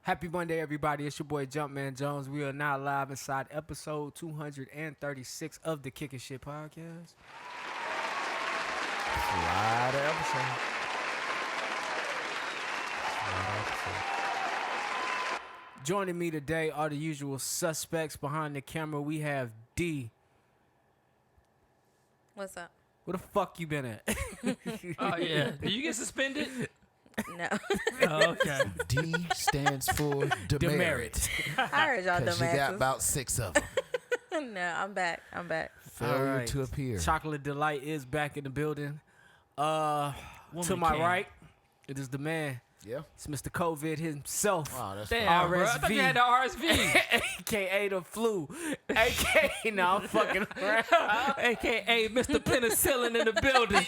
Happy Monday, everybody. It's your boy Jumpman Jones. We are now live inside episode 236 of the Kickin' Shit Podcast. It's a lot of episodes. Joining me today are the usual suspects behind the camera. We have D. What's up? Where the fuck you been at? Oh, yeah. Did you get suspended? No. Oh, okay. D stands for demerit. I heard y'all Because dumbasses. you got about 6 of them. No, I'm back. Failure right. to appear. Chocolate Delight is back in the building. To Woman my can. right, it is the man. Yeah. It's Mr. COVID himself. Wow, that's Damn, bro. I thought you had the RSV. AKA the flu. AKA, no, I'm fucking around. AKA Mr. Penicillin in the building.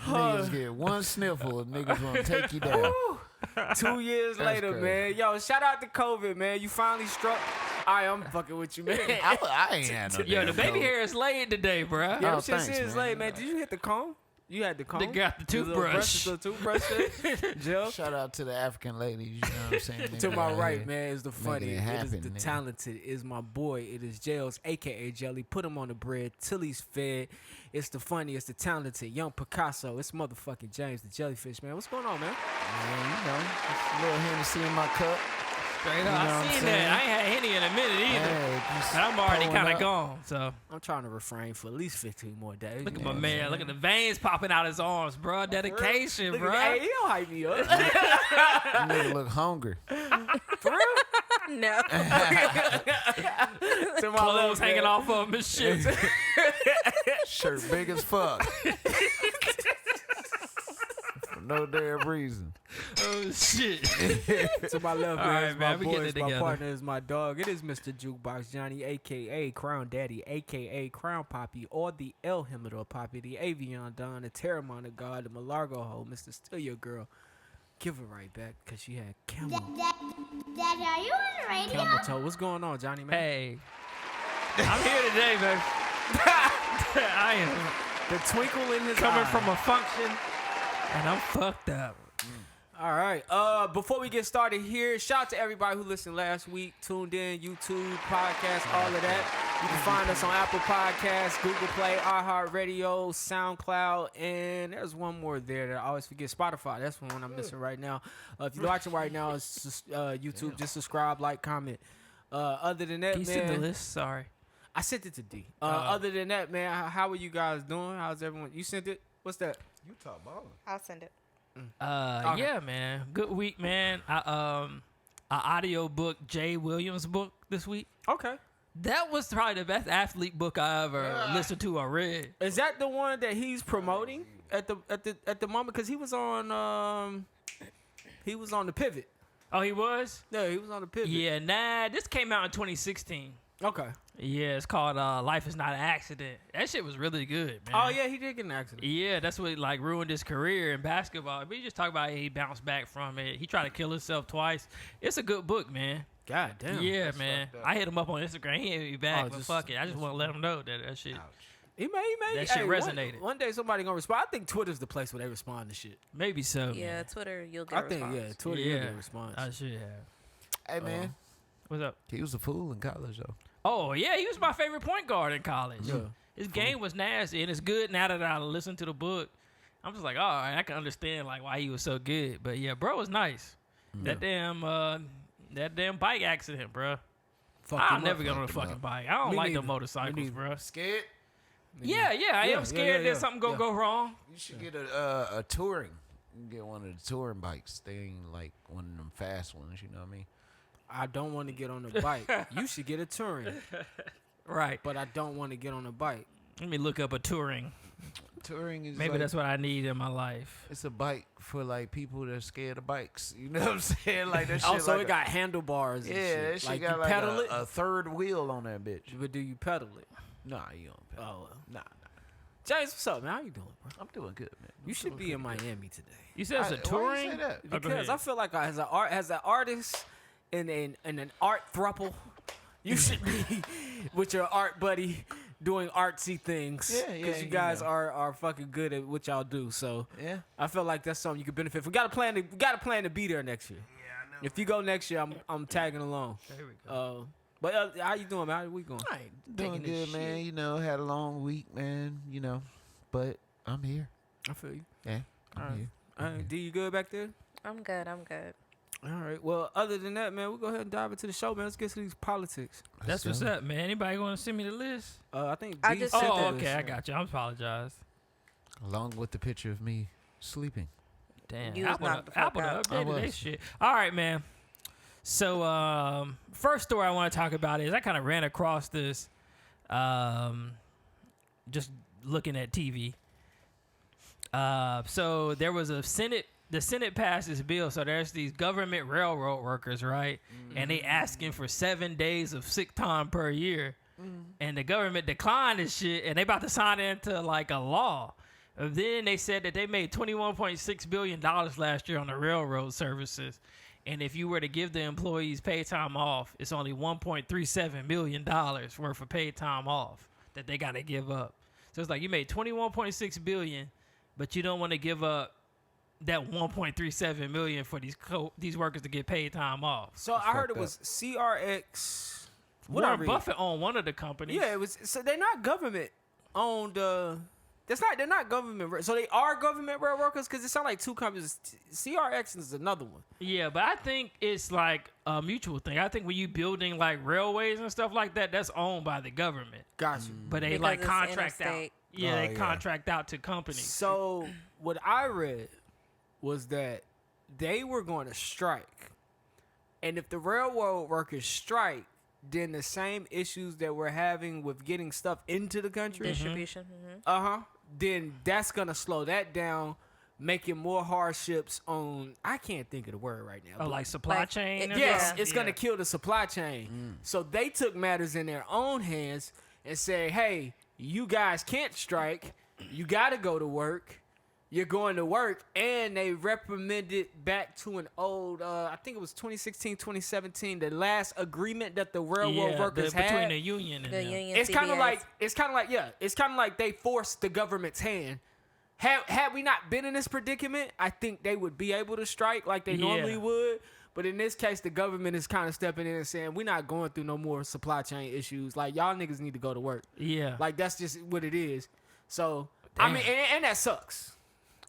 Niggas get one sniffle and niggas gonna take you down. 2 years That's later, crazy. man. Yo, shout out to COVID, man. You finally struck. I'm fucking with you, man. I ain't had no Yo, the damn baby cold. hair is laid today, bro. Yeah, Oh, them shit thanks, is man. late, man. Did you hit the comb? You had the comb? They got the toothbrush. toothbrush. The toothbrush, Jill. Shout out to the African ladies, you know what I'm saying? To my Niggas right, out man, is the funny. making it It is happen, the nigga. talented. It is my boy. It is Jails, a.k.a. Jelly. Put him on the bread till he's fed. It's the funny. It's the talented. Young Picasso. It's motherfucking James, the jellyfish, man. What's going on, man? Man, you know, just a little Hennessy in my cup. Straight You up. know what I I'm seen saying? that. I ain't had Henny in a minute either. Hey, just And I'm already pulling kind of up. gonna so I'm trying to refrain for at least 15 more days. look at you my know what I'm man. saying? Look at the veins popping out his arms, bro. Dedication, Look bro. at, hey, he don't hype me up. Nigga look hungry. For real? No. To my Clothes left, hanging man. off of him and shit. Shirt big as fuck. For no damn reason. Oh shit. To my left, All man, right, is my man, we getting boys. it My together. partner is my dog. It is Mr. Jukebox Johnny, a.k.a. Crown Daddy, a.k.a. Crown Poppy, or the El Himador Poppy, the Avion Don, the Terramana God, the Malargo Ho, Mr. Still Your Girl. Give her right back, because she had camel Daddy, are you on the radio? toe. What's going on, Johnny, man? Hey. I'm here today, man. I am The twinkle in his coming eye. from a function, and I'm fucked up. All right. Before we get started here, shout out to everybody who listened last week, tuned in, YouTube, podcast, all of that. You can find us on Apple Podcasts, Google Play, iHeartRadio, SoundCloud, and there's one more there that I always forget, Spotify. That's the one I'm missing right now. If you're watching right now, it's just, YouTube. Just subscribe, like, comment. Other than that, Can you send the man, list? Sorry. I sent it to D. Other than that, man, how are you guys doing? How's everyone? You sent it? What's that? You talk ballin'. I'll send it. Okay. Yeah, man. Good week, man. I audio book Jay Williams book this week. Okay. That was probably the best athlete book I ever listened to or read. Is that the one that he's promoting at the moment? Because he was on the Pivot. Oh, he was? Yeah, he was on the Pivot. Yeah, nah. This came out in 2016. Okay. Yeah, it's called Life Is Not an Accident. That shit was really good, man. Oh yeah, he did get in an accident. Yeah, that's what like ruined his career in basketball. But you just talk about he bounced back from it. He tried to kill himself twice. It's a good book, man. God damn. Yeah, man. I hit him up on Instagram. He hit me back, Oh, but just- fuck it. I just want to let him know that shit. He may. That shit hey, resonated. One day somebody gonna respond. I think Twitter's the place where they respond to shit. Maybe so. Yeah, man. Twitter, you'll get I a think response. Twitter Yeah. will get a response. I should have. Hey, man. What's up? He was a fool in college, though. Oh, yeah, he was my favorite point guard in college. Yeah. His game was nasty, and it's good now that I listened to the book. I'm just like, all right, I can understand like why he was so good. But yeah, bro was nice. That damn bike accident, bro. Fucked I'll him never up. get on a Fucked him fucking up. bike. I don't Me like the neither. motorcycles, Me neither. bro. Scared? Yeah, I Yeah, am scared yeah. that something gonna Yeah. go wrong. You should get a touring. You can get one of the touring bikes. They ain't like one of them fast ones, you know what I mean? I don't want to get on the bike. You should get a touring, Right. but I don't want to get on the bike. Let me look up a touring. Touring is Maybe like, that's what I need in my life. it's a bike for like people that are scared of bikes. You know what I'm saying? Like that shit. Also, like it got handlebars. And yeah, shit. that shit like got you like pedal it, a third wheel on that bitch. but do you pedal it? Nah, you don't pedal. Oh, well. Nah. James, what's up, man? How you doing, bro? I'm doing good, man. You should be in Miami today. You said it's a Why you say touring? that? Oh, go Because ahead. I feel like as an artist in an art throuple, you should be with your art buddy doing artsy things. Yeah, Because yeah, you guys you know. are fucking good at what y'all do. So Yeah. I feel like that's something you could benefit from. We got a plan to be there next year. Yeah, I know. If you go next year, I'm tagging along. There we go. But how you doing, man? How we going? I ain't Doing taking this good, man. shit. You know, had a long week, man. You know, but I'm here. I feel you. Yeah, I'm All right. here. All right, D, you good back there? I'm good. I'm good. All right. Well, other than that, man, we'll go ahead and dive into the show, man. Let's get to these politics. That's what's up, man. Anybody want to send me the list? I think I D just sent sent the Oh, it. list, okay. I yeah. got you. I apologize. Along with the picture of me sleeping. Damn. You was Apple knocked the fuck Apple out. updated I their was. shit. All right, man. So, first story I want to talk about is I kind of ran across this just looking at TV. So there was the Senate passed this bill. So there's these government railroad workers, right? And they asking for 7 days of sick time per year. And the government declined this shit, and they about to sign it into like a law. And then they said that they made $21.6 billion last year on the railroad services. And if you were to give the employees paid time off, it's only $1.37 million worth of paid time off that they got to give up. So it's like you made $21.6 billion, but you don't want to give up that $1.37 million for these workers to get paid time off. So I heard it was CRX. What I Warren read? Buffett owned one of the companies. Yeah, it was. So they're not government owned. They're not government. So they are government rail workers because it sounds like two companies. CRX is another one. Yeah, but I think it's like a mutual thing. I think when you building like railways and stuff like that, that's owned by the government. Got you. But they Because like it's contract out. interstate. Yeah, Oh, they yeah. contract out to companies. So what I read was that they were going to strike, and if the railroad workers strike, then the same issues that we're having with getting stuff into the country, Distribution. Mm-hmm. then that's gonna slow that down, making more hardships on. I can't think of the word right now. Oh, but like supply Like, chain? or yes, something? it's gonna kill the supply chain. So they took matters in their own hands and said, "Hey, you guys can't strike. You got to go to work. You're going to work." And they reprimanded back to an old, I think it was 2016, 2017, the last agreement that the railroad workers had. between the union and The them. union. It's kind of CBS. like they forced the government's hand. Had we not been in this predicament, I think they would be able to strike like they normally would. But in this case, the government is kind of stepping in and saying, we're not going through no more supply chain issues. Like, y'all niggas need to go to work. Yeah. Like, that's just what it is. So, I mean, and that sucks.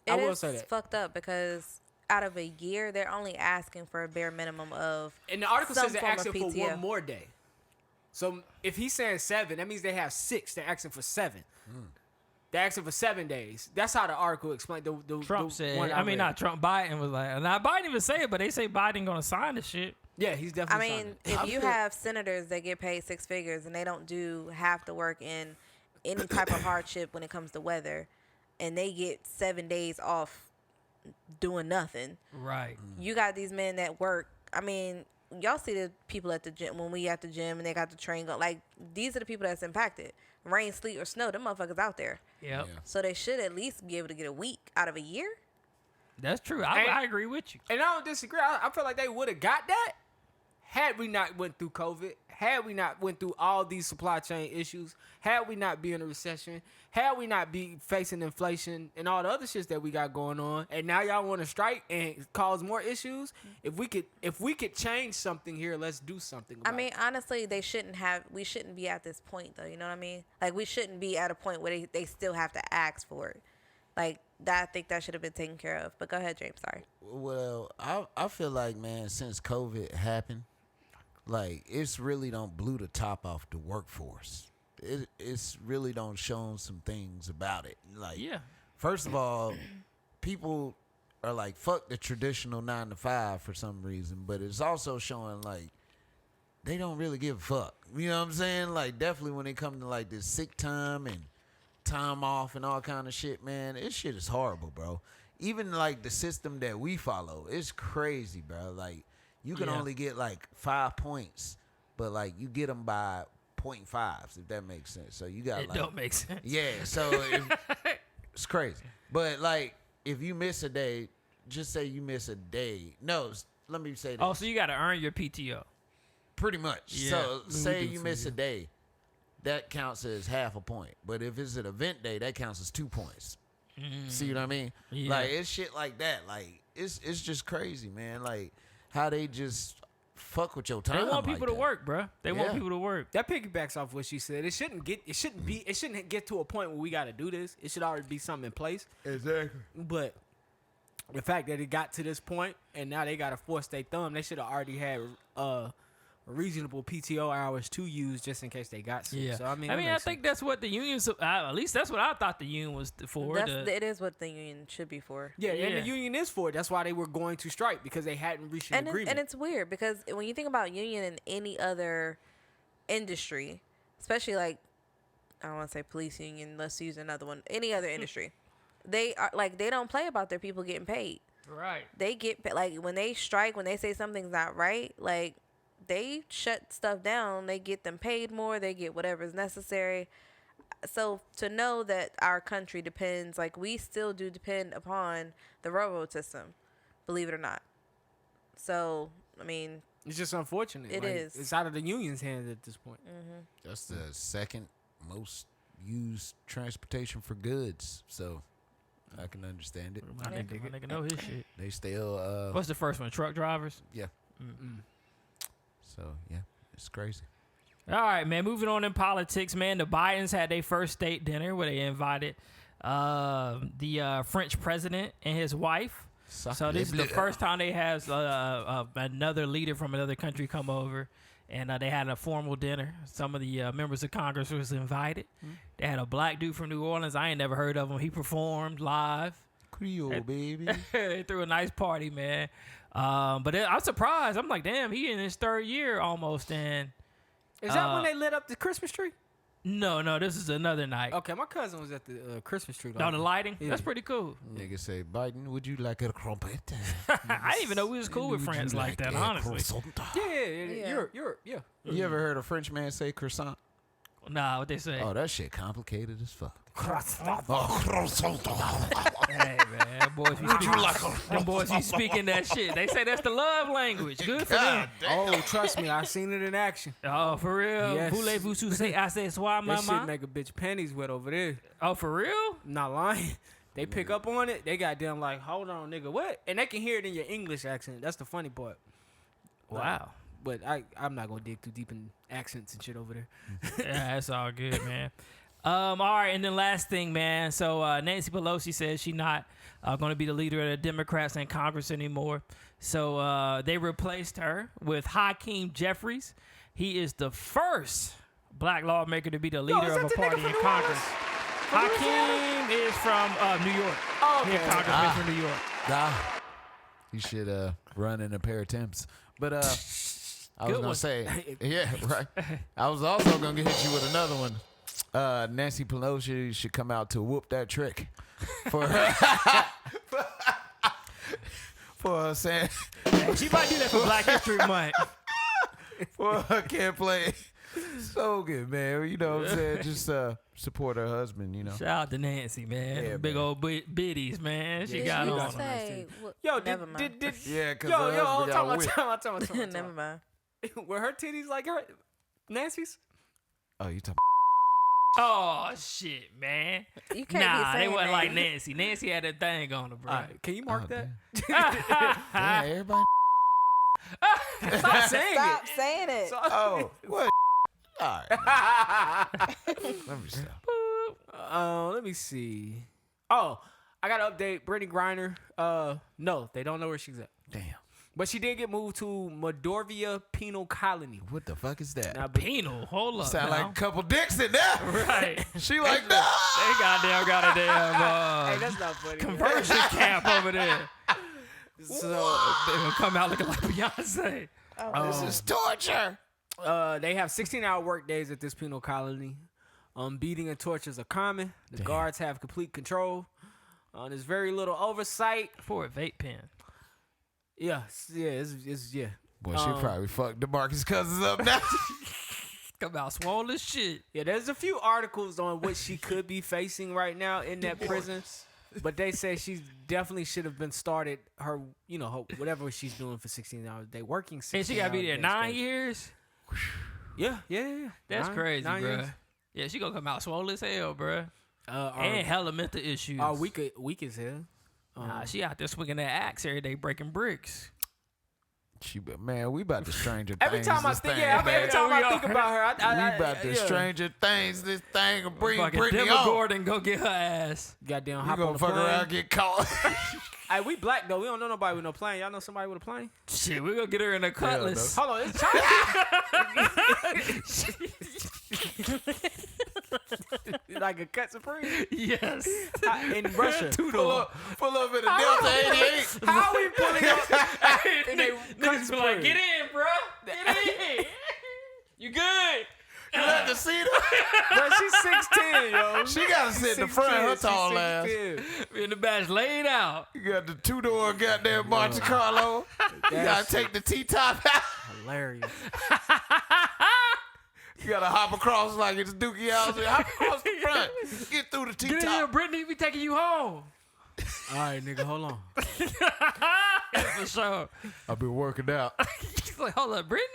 I will say that. Fucked up because out of a year, they're only asking for a bare minimum of. And the article some says they're form of asking for PTO. one more day. So if he's saying 7, that means they have 6. They're asking for 7. They're asking for 7 days. That's how the article explained. Trump the said, one I mean, read. not Trump, Biden was like, now Biden even say it, but they say Biden going to sign the shit. Yeah, he's I definitely. mean, signing. if you have senators that get paid 6 figures and they don't do half the work in any type of hardship when it comes to weather, and they get 7 days off doing nothing, Right. you got these men that work. I mean, y'all see the people at the gym when we at the gym and they got the train going. Like, these are the people that's impacted. Rain, sleet, or snow, them motherfuckers out there. Yep. Yeah. So they should at least be able to get a week out of a year. That's true. And- I agree with you. And I don't disagree. I feel like they would have got that had we not went through COVID, had we not went through all these supply chain issues, had we not be in a recession, had we not be facing inflation and all the other shits that we got going on. And now y'all want to strike and cause more issues. If we could change something here, let's do something about I mean, it. honestly, we shouldn't be at this point, though. You know what I mean? Like, we shouldn't be at a point where they still have to ask for it. Like, I think that should have been taken care of. But go ahead, James. Sorry. Well, I feel like, man, since COVID happened, like, it's really don't blew the top off the workforce. It's really don't shown some things about it. Like, Yeah. first of all, people are like, fuck the traditional 9 to 5 for some reason, but it's also showing like they don't really give a fuck. You know what I'm saying? Like, definitely when it comes to like this sick time and time off and all kind of shit, man, this shit is horrible, bro. Even like the system that we follow, it's crazy, bro. Like, you can Yeah. only get like 5 points, but like you get them by 0.5s, if that makes sense. So you got It like, don't make sense. yeah, so it's crazy. But like, if you miss a day, just say you miss a day. No, let me say that. Oh, so you got to earn your PTO. Pretty much. Yeah, So we say do you too, miss yeah. a day, that counts as half a point. But if it's an event day, that counts as 2 points. See what I mean? Yeah. Like, it's shit like that. Like, it's just crazy, man. Like, how they just fuck with your time. They want people like to that. work, bro. They want Yeah. people to work. That piggybacks off what she said. It shouldn't get to a point where we got to do this. It should already be something in place. Exactly. But the fact that it got to this point and now they got to force their thumb, they should have already had reasonable PTO hours to use just in case they got sick. Yeah. So I mean, I think that's what the union. At least that's what I thought the union was for. It is what the union should be for. yeah, and Yeah. the union is for it. That's why they were going to strike because they hadn't reached an agreement. And it's weird because when you think about union in any other industry, especially like, I don't want to say police union, let's use another one, any other industry, they are like, they don't play about their people getting paid. Right. They get, like, when they strike, when they say something's not right, like, they shut stuff down. They get them paid more. They get whatever's necessary. So to know that our country depends, like, we still do depend upon the railroad system, believe it or not. So, I mean, it's just unfortunate. It is. It's out of the union's hands at this point. That's the second most used transportation for goods. So I can understand it. My nigga know his shit. They still, What's the first one? Truck drivers. yeah. So, yeah, it's crazy. All right, man. Moving on in politics, man. The Bidens had their first state dinner where they invited the French president and his wife. So this is the first time they have another leader from another country come over, and they had a formal dinner. Some of the members of Congress was invited. They had a black dude from New Orleans. I ain't never heard of him. He performed live. Creole, baby. They threw a nice party, man. But I'm surprised. I'm like, damn, he in his third year almost, and Is that when they lit up the Christmas tree? no, this is another night. Okay, my cousin was at the Christmas tree. No, the lighting. Yeah. That's pretty cool. Nigga say, Biden, would you like a crumpet? I didn't even know we was cool with Would you friends like that, a honestly. croissant? Yeah. Europe, yeah. You ever heard a French man say croissant? Nah, what they say? Oh, that shit complicated as fuck. Hey, man, them boys be speaking that shit. They say that's the love language. Good for them. Oh, trust me, I seen it in action. Oh, for real? Yes. Voulez-vous say I say soir, That shit mama? make a bitch panties wet over there. Oh, for real? Not lying. They pick up on it. They goddamn like, hold on, nigga, what? And they can hear it in your English accent. That's the funny part. Wow. But I'm not gonna dig too deep in accents and shit over there. Yeah, that's all good, man. All right, and then last thing, man. So Nancy Pelosi says she's not going to be the leader of the Democrats in Congress anymore. So they replaced her with Hakeem Jeffries. He is the first black lawmaker to be the leader is of that a the nigga party from in New Congress. Orleans? Hakeem is from New York. Oh, He's a congressman from New York. You should run in a pair of Timbs. But I was Good going one. to say, yeah, right. I was also going to hit you with another one. Nancy Pelosi should come out to whoop that trick for for saying She might do that for Black History Month. for her can't play so good, man. You know what I'm saying? Just support her husband, you know. Shout out to Nancy, man. Yeah, Big man. old biddies, man. She Did got you on. say? Yo, Never mind. yo, Yeah, because her husband got whipped. talking about. Never mind. Were her titties like her Nancy's? Oh, you talking Oh shit, man. You can't Nah, be they saying wasn't that. like Nancy. Nancy had that thing on her, bro. All right, can you mark Oh, that? yeah, everybody. Stop saying Stop it. saying it. Oh, what? All right. Let me stop. Let me see. Oh, I got to update Brittney Griner. No, they don't know where she's at. Damn. But she did get moved to Mordovia Penal Colony. What the fuck is that? Now, Penal. Hold up. Sound like now. a couple dicks in there. Right. She like, no. They goddamn got a damn hey, that's not funny. conversion camp over there. So, They gonna come out looking like Beyonce. This is torture. they have 16-hour work days at this penal colony. Beating and tortures are common. The guards have complete control. There's very little oversight. For a vape pen. Yeah. Boy, she probably fucked DeMarcus Cousins up now. Come out swole as shit. Yeah, there's a few articles on what she could be facing right now in that prison. But they say she definitely should have been started her whatever she's doing for 16 hours a day, working 16 And she gotta be there 9 years? Yeah. That's Nine crazy, bro. years. Yeah, she gonna come out swole as hell, bruh. And hella mental issues. Weak as hell. Nah, she out there swinging that axe every day, breaking bricks. Man, we about to Stranger Things. Every time I this think, thing, yeah, man. every time I think about her, we about to Stranger Things. This thing will bring Fucking Brittney Demogorgon on. Gordon go get her ass. goddamn We hop on gonna the fuck plane. around, get caught. Hey, we black though. We don't know nobody with no plane. Y'all know somebody with a plane? Shit, we gonna get her in a Cutlass. Hold on, it's China. Like a cut supreme Yes. in Russia. Pull up in a Delta 88. How we pulling up? And they Niggas be like, get in, bro. Get in. You good? You let the seat up. Bro, she's 6'10", yo. She gotta sit in the front. Her tall ass. We in the back laid out. You got the 2-door goddamn Monte Carlo. You gotta take the T-top out. Hilarious. You gotta hop across like it's Dookie House. Hop across the front. Get through the Get in here, T-top. Brittany. We taking you home. All right, nigga, hold on. For sure. I've been working out. He's like, hold up, Brittany.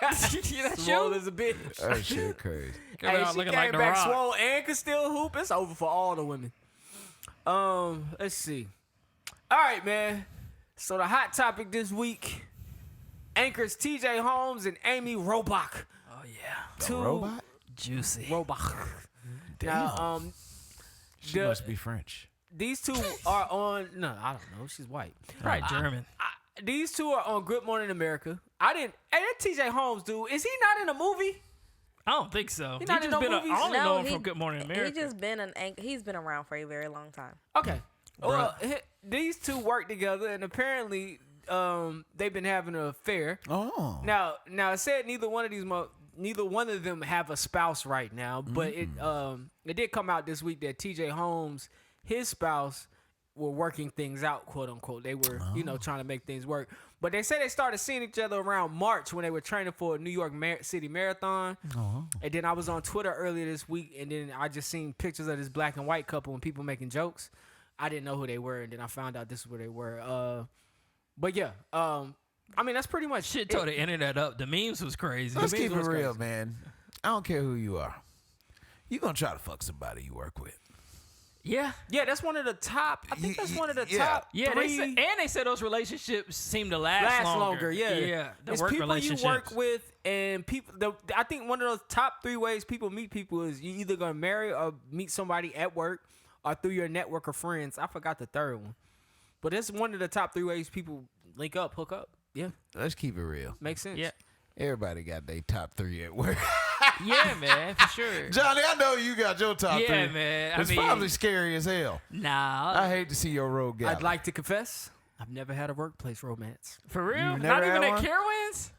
That's Swole you? as a bitch. That shit crazy. Come Hey, out she looking came like The back Rock. swole and could still hoop. It's over for all the women. Let's see. All right, man. So the hot topic this week: anchors T.J. Holmes and Amy Robach. Oh yeah, Two Robot? juicy. Robach. Damn. Now, She must be French. these two are on. No, I don't know. She's white. Right, German. These two are on Good Morning America. I didn't. Hey, that T.J. Holmes dude, is he not in a movie? I don't think so. He not in no movies? I only No, know him he- from Good Morning America. He's been around for a very long time. Okay. Well, these two work together, and apparently, they've been having an affair. Oh. Now, it said neither one of them have a spouse right now, but it did come out this week that T.J. Holmes, his spouse, were working things out, quote unquote. They were, trying to make things work. But they say they started seeing each other around March when they were training for a New York City Marathon. And then I was on Twitter earlier this week, and then I just seen pictures of this black and white couple and people making jokes. I didn't know who they were, and then I found out this is where they were. But yeah, I mean, that's pretty much Shit tore the internet up. The memes was crazy. Let's means keep it what's real, crazy. man. I don't care who you are. You gonna try to fuck somebody you work with. Yeah. Yeah, that's one of the top. I think that's one of the top. Yeah, three. they said those relationships seem to last longer. Yeah, Yeah, the it's work people relationships. you work with, and people. I think one of those top 3 ways people meet people is you either gonna marry or meet somebody at work or through your network of friends. I forgot the third one, but it's one of the top 3 ways people link up, hook up. Yeah, Let's keep it real. makes sense. Yeah. Everybody got their top 3 at work. Yeah, man, for sure. Johnny, I know you got your top 3. Yeah, man. It's probably scary as hell. Nah, I hate to see your road galley. I'd like to confess, I've never had a workplace romance. for real. You've Not never even had at one? Carowinds.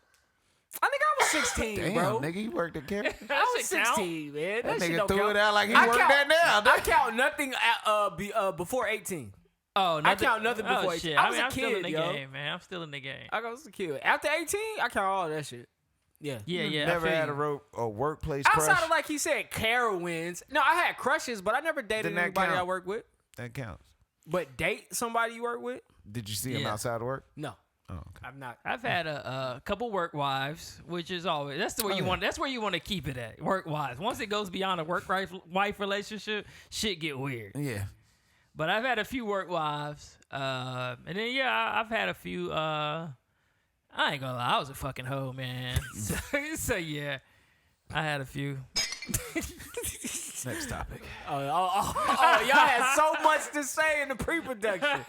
I think I was 16, Damn, bro. nigga, you worked at Care. I was shit count. 16, man. That That shit nigga don't threw count. it out like he I worked count- that now. I count nothing before 18. Oh, I count nothing before Oh, 18. shit. I was a I'm still in kid, the yo. game, man. I'm still in the game. I was a kid. After 18, I count all that shit. Yeah. Yeah, yeah. I Never feel had you. a workplace Outside crush. of like he said, Carowinds. No, I had crushes, but I never dated Didn't that anybody count? I worked with. That counts. But date somebody you work with? Did you see him Yeah. outside of work? No, Oh, okay. I'm not. I've had a couple work wives, which is always that's the way you want. That's where you want to keep it at, work wives. Once it goes beyond a work wife relationship, shit get weird. Yeah. But I've had a few work wives, and then I've had a few. I ain't gonna lie, I was a fucking hoe, man. so yeah, I had a few. Next topic. Oh, y'all had so much to say in the pre-production.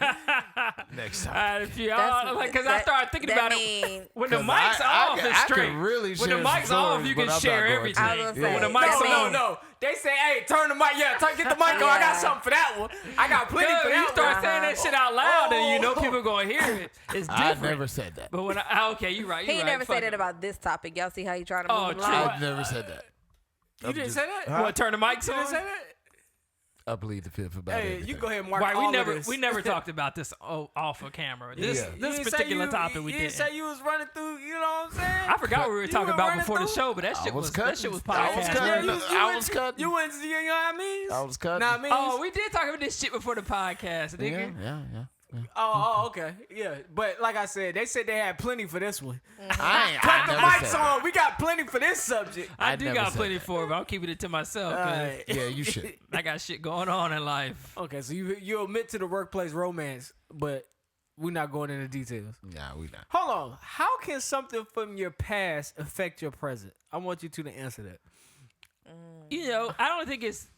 Next I topic. had a few. That's- Because I started thinking that about it. mean- When the 'Cause mic's off, I it's could straight. really When the share mic's some off, stories, you but can I'm share not going everything. to. I was gonna say, When the mic's on, No. They say, hey, turn the mic. Yeah, get the mic on. I got Yeah. something for that one. I got plenty for you that start one. saying that shit out loud, and you know people gonna hear it. It's different. I never said that. But when okay, you right. He You right. never Fuck said it. it about this topic. Y'all see how he trying to Oh, move true. along? I've never said that. You didn't say that? What? Turn the mics You on. didn't say that? I plead the fifth about Hey, everything. you go ahead and mark Right, all we of this. never talked about this off of camera. This Yeah. You this didn't say particular you- topic we you didn't. didn't say you was running through, you know what I'm saying? I forgot what we were You talking were about running before the through? show, but that shit was cutting. that shit was I was podcast. cutting. worthy. I was cutting. You went, you know what I mean? I was cutting. Know what I mean? Oh, we did talk about this shit before the podcast, Yeah, nigga. yeah. Okay. Yeah. But like I said, they said they had plenty for this one. I Cut the never mics said on. We got got plenty for this subject. I I do never got said plenty that. for it, but I'm keeping it to myself. All 'cause right. Yeah, you should. I got shit going on in life. Okay, so you admit to the workplace romance, but we're not going into details. Nah, we not. Hold on. How can something from your past affect your present? I want you two to answer that. You know, I don't think it's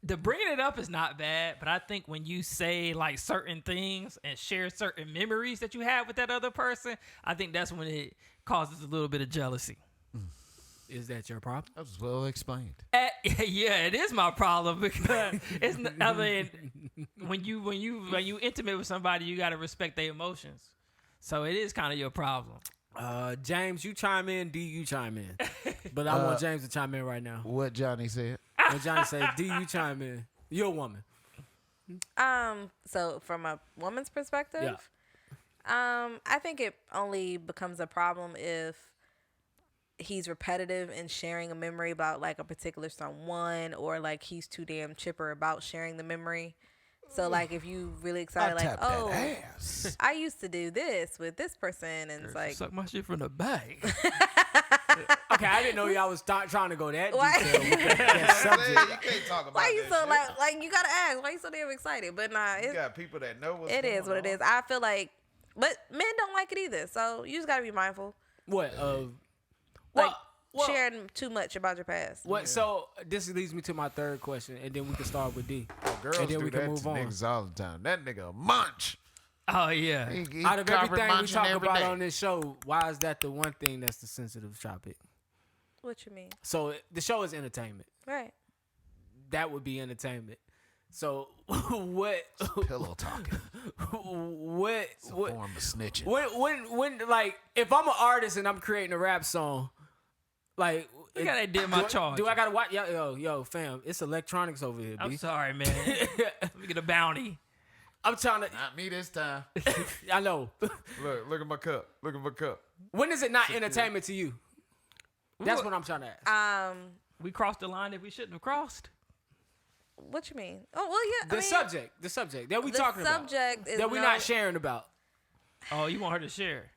the bringing it up is not bad, but I think when you say like certain things and share certain memories that you have with that other person, I think that's when it causes a little bit of jealousy. Is that your problem? That was well explained. Yeah, it is my problem because it's. I mean, when you intimate with somebody, you got to respect their emotions. So it is kind of your problem. James, you chime in. D, you chime in. But I want James to chime in right now. What Johnny said. When Johnny said, D, you chime in. You're a woman. So from a woman's perspective, I think it only becomes a problem if he's repetitive in sharing a memory about like a particular someone, or like he's too damn chipper about sharing the memory. So like if you really excited, like, oh, ass. I used to do this with this person, and it's like, Suck my shit from the back. Okay, I didn't know y'all was trying to go that Why? detail with that subject. You can't talk about why you that so shit. like you gotta ask, why you so damn excited? But nah, You it got people that know what's it is going what it on. is. I feel like, but men don't like it either. So you just gotta be mindful, What? like well, sharing too much about your past. What? So this leads me to my third question, and then we can start with D. Girls and then do we can that move to on. niggas all the time. That nigga a munch. Oh yeah. He Out of carpet everything we munching talk every about day. on this show, why is that the one thing that's the sensitive topic? What you mean? So the show is entertainment. Right. That would be entertainment. So what? Pillow talking. What? It's a What? form of snitching. When like if I'm an artist and I'm creating a rap song, like Look how they did my charge. Do I gotta watch? Yo, fam, it's electronics over here, I'm B. sorry, man. Let me get a bounty. I'm trying to. Not me this time. I know. Look at my cup. Look at my cup. When is it not entertainment to you? That's what I'm trying to ask. We crossed the line that we shouldn't have crossed. What you mean? Oh well, yeah. The subject that we the talking about, subject is that we not sharing about. Oh, you want her to share?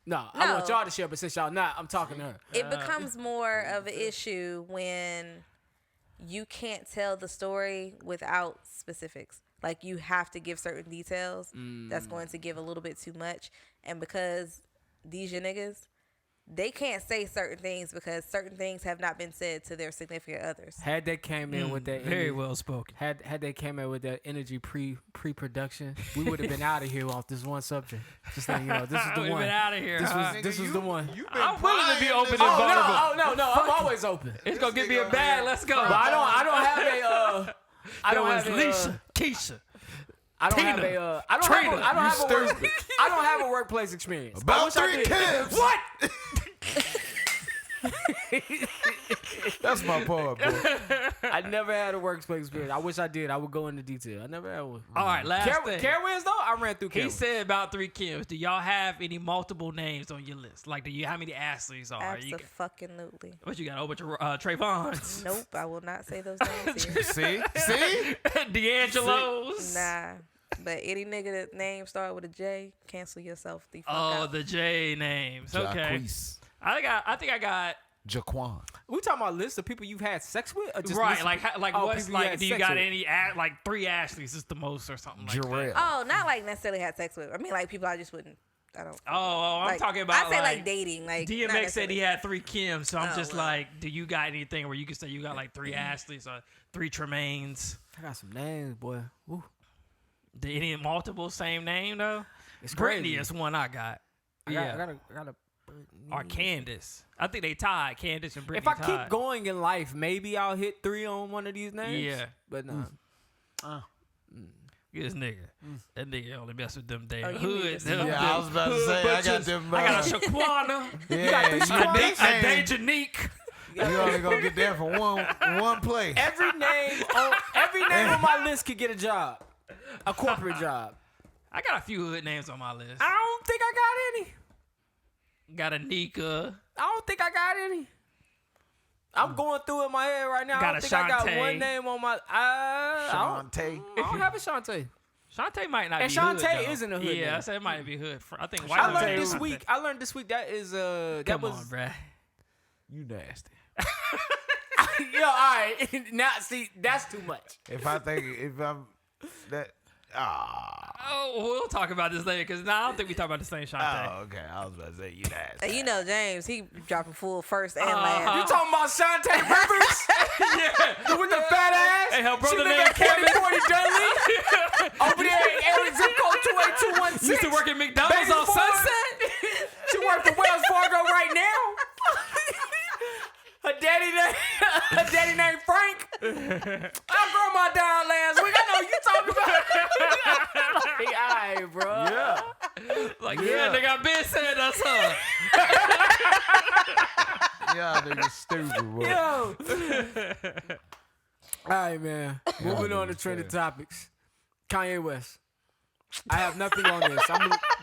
No, I want No. y'all to share, but since y'all not, I'm talking to her. It becomes more of an issue when you can't tell the story without specifics. Like you have to give certain details. That's going to give a little bit too much. And because these your niggas, they can't say certain things because certain things have not been said to their significant others. Had they came in with that Very energy, well spoken. had they came in with that energy pre-production, we would have been out of here off this one subject. Just like, this is the We've one. been out of here. This huh? was the one. You been I'm willing to be prying open this and Oh vulnerable. no! I'm always open. It's gonna This give me a nigga bag. here. Let's go. But I don't have a. I don't have That a. was Lisa, Keisha. I don't have Tina, a. I don't Trina, have a. I don't you have a. Work, I don't have a workplace experience. I About wish I 3 did. kids. What? That's my part, boy. I never had a workplace experience. I wish I did. I would go into detail. I never had one. All right, last thing. Carowinds though, I ran through. He Carowinds. said about 3 Kims. Do y'all have any multiple names on your list? Like, how many Ashleys are you? Absolutely. What you got? A whole bunch of Trayvons, Nope, I will not say those names here. See? D'Angelo's. Nah. But any nigga that name start with a J, cancel yourself the fuck Oh, out. the J names. Okay. Jacquees. I think I got Jaquan. We talking about lists of people you've had sex with, or just right. lists of Like oh, what's people you like? had Do you sex got with. any? Like 3 Ashleys is the most or something like that. Jarrell. Oh, not like necessarily had sex with. I mean, like people I just wouldn't. I don't. Oh, I'm like, talking about. I say like dating. Like not DMX said necessarily- he had 3 Kims, so I'm Oh, just well. like, do you got anything where you can say you got like 3 Ashleys or 3 Tremaines? I got some names, boy. Woo. Any multiple same name though? It's Brittany crazy. is one I got. I Yeah. got a. Or Candace. I think they tied. Candace and If Brittany I tied. keep going in life, maybe I'll hit 3 on one of these names. Yeah. But no. This nigga. That nigga only mess with them damn Oh, you need hood. to them- stop. Yeah, I was about to hood say, I got bitches. them, I got a Shaquana. Yeah, you got a Dejanique. You only gonna get that from one place. Every name on my list could get a job, a corporate job. I got a few hood names on my list. I don't think I got any. Got a Nika. I don't think I got any. I'm going through it in my head right now. Got I a don't think I got Shantae. one name on my. I don't have a Shantae. Shantae might not And be Shantae hood, though. isn't a hood Yeah, name. I said it might be hood. I think I White learned Shantae- this week. I learned this week that is that Come was on, bruh. You nasty. Yo, all right. Now, see, that's too much. If I'm that. Oh, we'll talk about this later because I don't think we talk about the same Shantae. Oh, okay. I was about to say you nasty. And you know James, he dropping full first and You last. talking about Shantae Rivers? Yeah. With the fat ass? Hey, her She brother live named at 4040 Dudley. Over there in area zip code 28216. Used to work at McDonald's Baby on boy. Sunset. She works for Wells Fargo right now. Her daddy named Frank. Our grandma died last week. I know you talking about. Like, all right, bro. Yeah. Like, yeah, nigga, I been saying that's her. Y'all niggas stupid, boy. Yo. All right, man. Moving on to trending topics. Kanye West. I have nothing on this.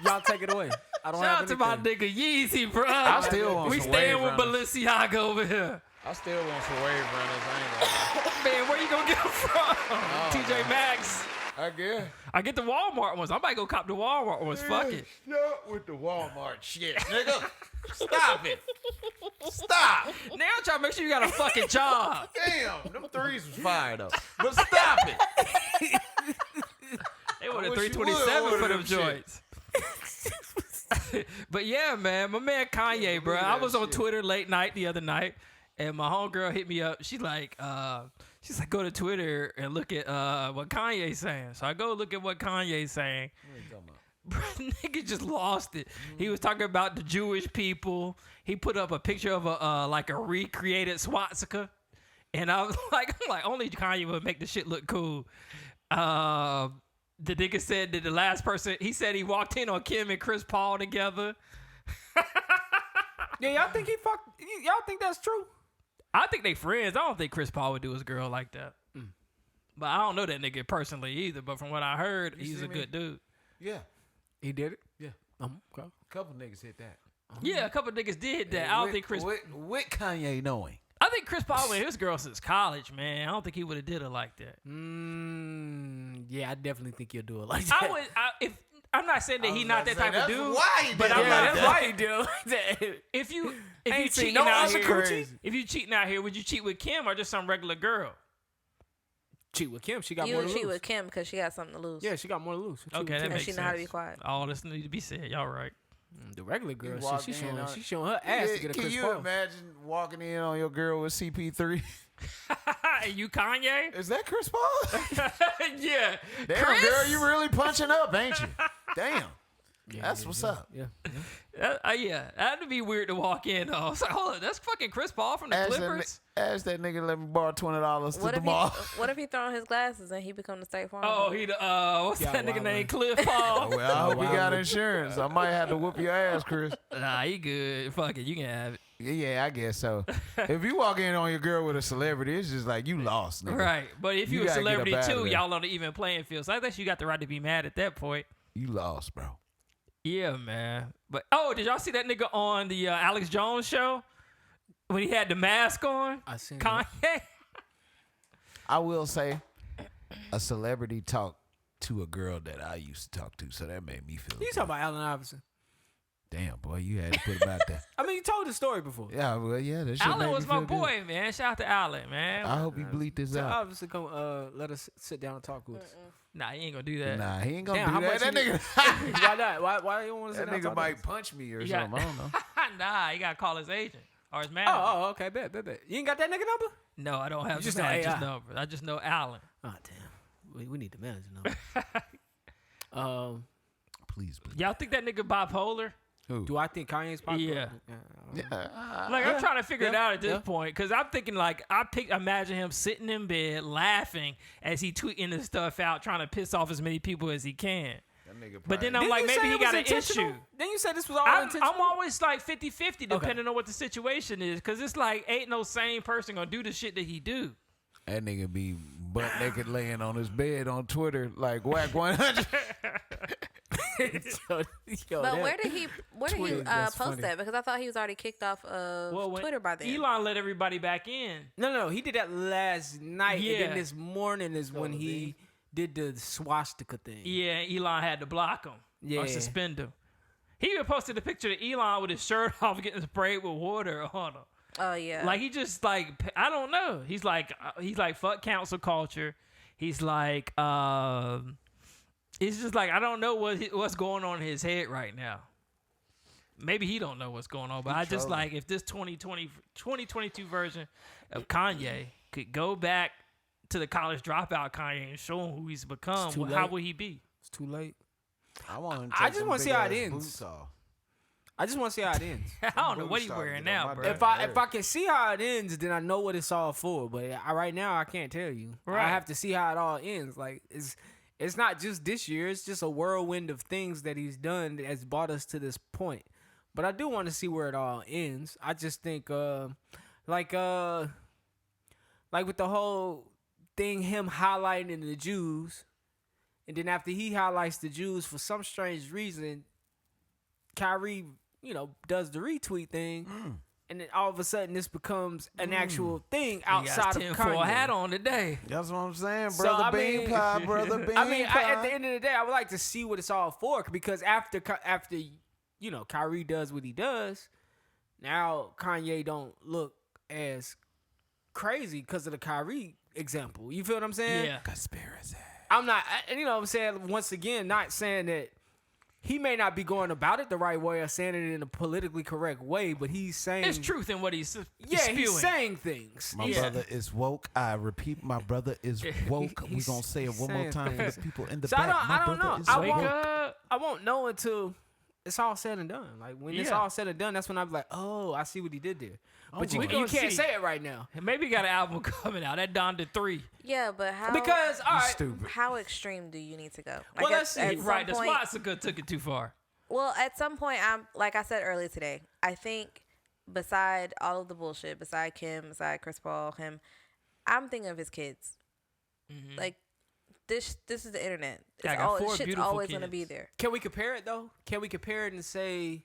Y'all take it away. I don't Shout have out to my anything. nigga Yeezy, bro. I still want We some staying wave with runners. Balenciaga over here. I still want some wave runners. I ain't gonna Man, where you gonna get them from? TJ Maxx. lie. I guess. I get the Walmart ones. I might go cop the Walmart ones. Fuck it. Shut with the Walmart shit, nigga. Stop it. Stop. Now I'm trying to make sure you got a fucking job. Damn, them threes was fire though. But stop it. They wanted I wish you 327 would for order them them joints. But yeah, man, my man Kanye, bro. I was on Twitter late night the other night, and my homegirl hit me up. She's like, go to Twitter and look at what Kanye's saying. So I go look at what Kanye's saying. Bro, nigga just lost it. He was talking about the Jewish people. He put up a picture of a recreated swastika, and I was like, only Kanye would make the shit look cool. The nigga said that the last person, he said he walked in on Kim and Chris Paul together. Yeah, y'all think he fucked? Y'all think that's true? I think they friends. I don't think Chris Paul would do his girl like that. But I don't know that nigga personally either. But from what I heard, he's see a me? good dude. Yeah. He did it. Yeah. Okay. Couple niggas hit that. Yeah, a couple niggas did that. I don't think Chris. With Kanye knowing. I think Chris Paul with his girl since college, man. I don't think he would have did her like that. Yeah, I definitely think you'll do it like that. I'm not saying that he's not that type of dude. Why he but did I'm it not- like that's that. why he do that. If you Ain't seen cheating no out other here, coochie. if you cheating out here, would you cheat with Kim or just some regular girl? Cheat with Kim. She got You more would to cheat lose. with Kim because she got something to lose. Yeah, she got more to lose. Cheat with Okay, Kim. that and makes she sense. know how to be quiet. All this need to be said. Y'all right. The regular girl, You walk she's in on- showing her ass to get a Can Chris you Paul. imagine walking in on your girl with CP3? And you Kanye? Is that Chris Paul? Yeah. Damn, Chris? girl, you really punching up, ain't you? Damn. That's what's up. Yeah. Yeah, that'd be weird to walk in. I was like, hold on, that's fucking Chris Paul from the Clippers. Ask that nigga let me borrow $20 to What the if mall. what if he throw on his glasses and he become the State Farm? Oh, he the what's Yeah, that nigga wild named one. Cliff Paul? Well, I hope wow. you got insurance. I might have to whoop your ass, Chris. Nah, he good. Fuck it, you can have it. Yeah, I guess so. If you walk in on your girl with a celebrity, it's just like you lost, nigga. Right, but if You you a gotta get celebrity up outta too, there. y'all on the even playing field. So I guess you got the right to be mad at that point. You lost, bro. Yeah, man. But did y'all see that nigga on the Alex Jones show when he had the mask on? I seen Kanye. I will say, a celebrity talked to a girl that I used to talk to, so that made me feel You good. talking about Allen Iverson? Damn, boy, you had to put him out there. I mean, you told the story before. Yeah, well, yeah, that shit Alan made was me my feel good. boy, man. Shout out to Alan, man. I hope you bleep this So out. obviously, come let us sit down and talk with us. Nah, he ain't gonna do that. Nah, he ain't gonna Damn, how do that. much That you nigga, Why not? Why you want to sit that down and nigga talk might to us? punch me or You something. got- I don't know. Nah, he gotta call his agent or his manager. Oh, okay, bet. You ain't got that nigga number? No, I don't have You the just know manager's AI. number. I just know Alan. Oh, damn. We need the manager number. Please, please. Y'all think that nigga bipolar? Who? Do I think Kanye's popular? Yeah. Like I'm trying to figure it out at this point because I'm thinking like imagine him sitting in bed laughing as he tweeting this stuff out, trying to piss off as many people as he can. That nigga But then probably- I'm like, Didn't you maybe say he it was got an intentional? issue. Then you said this was all I'm intentional? always like 50-50 depending on what the situation is because it's like ain't no sane person gonna do the shit that he do. that nigga be butt naked laying on his bed on Twitter like whack 100. Yo, But that- where did he Twitter, that's post funny. that? Because I thought he was already kicked off of When Twitter by then. Elon let everybody back in. No, he did that last night. Yeah. And then this morning is when he did the swastika thing. Yeah, Elon had to block him Yeah. or suspend him. He even posted a picture of Elon with his shirt off getting sprayed with water on him. Oh yeah. Like he just like I don't know. He's like fuck council culture. He's like it's just like I don't know what's going on in his head right now. Maybe he don't know what's going on, but I just like if this 2022 version of Kanye could go back to the college dropout Kanye and show him who he's become, how would he be? It's too late. I just want to see how it ends. I just want to see how it ends. I don't know what he's wearing now, bro. If I can see how it ends, then I know what it's all for. But right now, I can't tell you. Right. I have to see how it all ends. Like it's not just this year. It's just a whirlwind of things that he's done that has brought us to this point. But I do want to see where it all ends. I just think, like with the whole thing, him highlighting the Jews, and then after he highlights the Jews, for some strange reason, Kyrie, does the retweet thing, and then all of a sudden this becomes an actual thing outside of Kanye. Hat on today. That's what I'm saying, brother. Bean pie, brother. Bean pie. At the end of the day, I would like to see what it's all for, because after Kyrie does what he does, now Kanye don't look as crazy because of the Kyrie example. You feel what I'm saying? Yeah. Conspiracy. I'm not, what I'm saying, once again, not saying that he may not be going about it the right way or saying it in a politically correct way, but he's saying... There's truth in what he's spewing. He's saying things. My brother is woke. I repeat, my brother is woke. We're going to say it one more time for the people in the back. I don't know. I Woke won't know until it's all said and done. Like, when it's all said and done, that's when I'm like, oh, I see what he did there. But you can't say it right now. Maybe he got an album coming out. That Don to 3. Yeah, but how? Because, all right. Stupid. How extreme do you need to go? Well, let's see. Right, the swastika took it too far. Well, at some point, like I said earlier today, I think beside all of the bullshit, beside Kim, beside Chris Paul, him, I'm thinking of his kids. Mm-hmm. Like, this is the internet. Shit's always going to be there. Can we compare it, though? Can we compare it and say,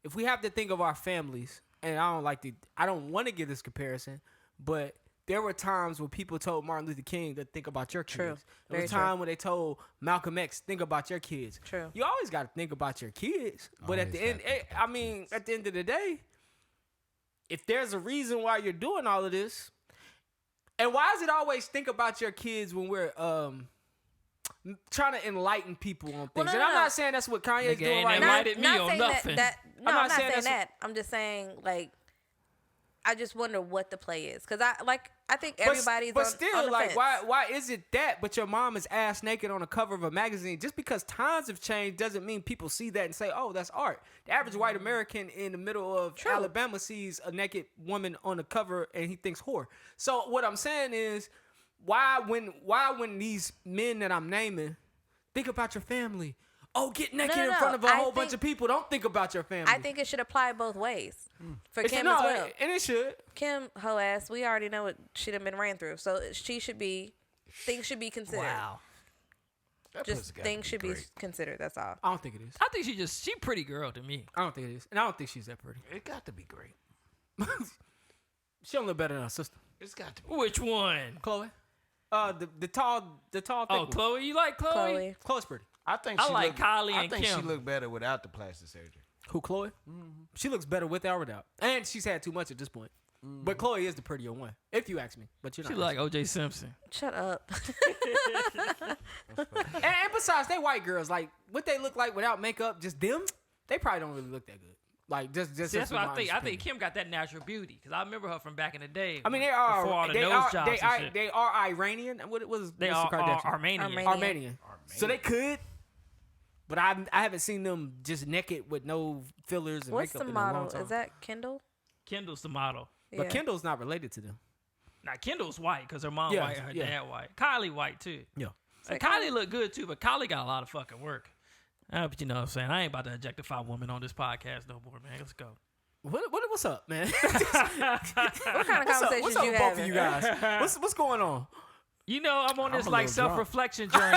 if we have to think of our families, and I don't want to give this comparison, but there were times when people told Martin Luther King to think about your kids. True. There was a time when they told Malcolm X, think about your kids. True. You always got to think about your kids. But at the end of the day, if there's a reason why you're doing all of this, and why is it always think about your kids when we're trying to enlighten people on things? I'm not saying that's what Kanye's doing right now. Enlightened me on nothing. I'm not saying that. I'm just saying, like, I just wonder what the play is, because I think everybody's but on still, the like, fence. why is it that? But your mom is ass naked on the cover of a magazine. Just because times have changed doesn't mean people see that and say, "Oh, that's art." The average white American in the middle of Alabama sees a naked woman on the cover and he thinks whore. So what I'm saying is, why when these men that I'm naming think about your family? Oh, get naked in front of a whole bunch of people. Don't think about your family. I think it should apply both ways for Kim as well. And it should. Kim, hoe ass, we already know what she done been ran through. So things should be considered. Wow. Just things should be considered. That's all. I don't think it is. I think she pretty girl to me. I don't think it is. And I don't think she's that pretty. It got to be great. She don't look better than her sister. It's got to be. Which one? Chloe. The tall thick one. Chloe. You like Chloe? Chloe's pretty. I think Kylie and I think Kim. she looked better without the plastic surgery. Who, Chloe? Mm-hmm. She looks better with or without. And she's had too much at this point. Mm-hmm. But Chloe is the prettier one, if you ask me. But you're not. She like O.J. Simpson. Shut up. and besides, they white girls. Like, what they look like without makeup, just them, they probably don't really look that good. Like, just See, that's what I think. I think Kim got that natural beauty, because I remember her from back in the day. I mean, they are Iranian. What was they are Armenian. So they could. But I haven't seen them just naked with no fillers and What's makeup the in a long model? time. Is that Kendall? Kendall's the model. But Yeah. Kendall's not related to them. Now, Kendall's white because her mom white, her dad white. Kylie white, too. Yeah. And Kylie look good, too, but Kylie got a lot of fucking work. But you know what I'm saying? I ain't about to objectify women on this podcast no more, man. Let's go. What's up, man? What kind of conversations what's up you with both of having? you guys? What's going on? You know, I'm on this a like little drunk. self-reflection journey.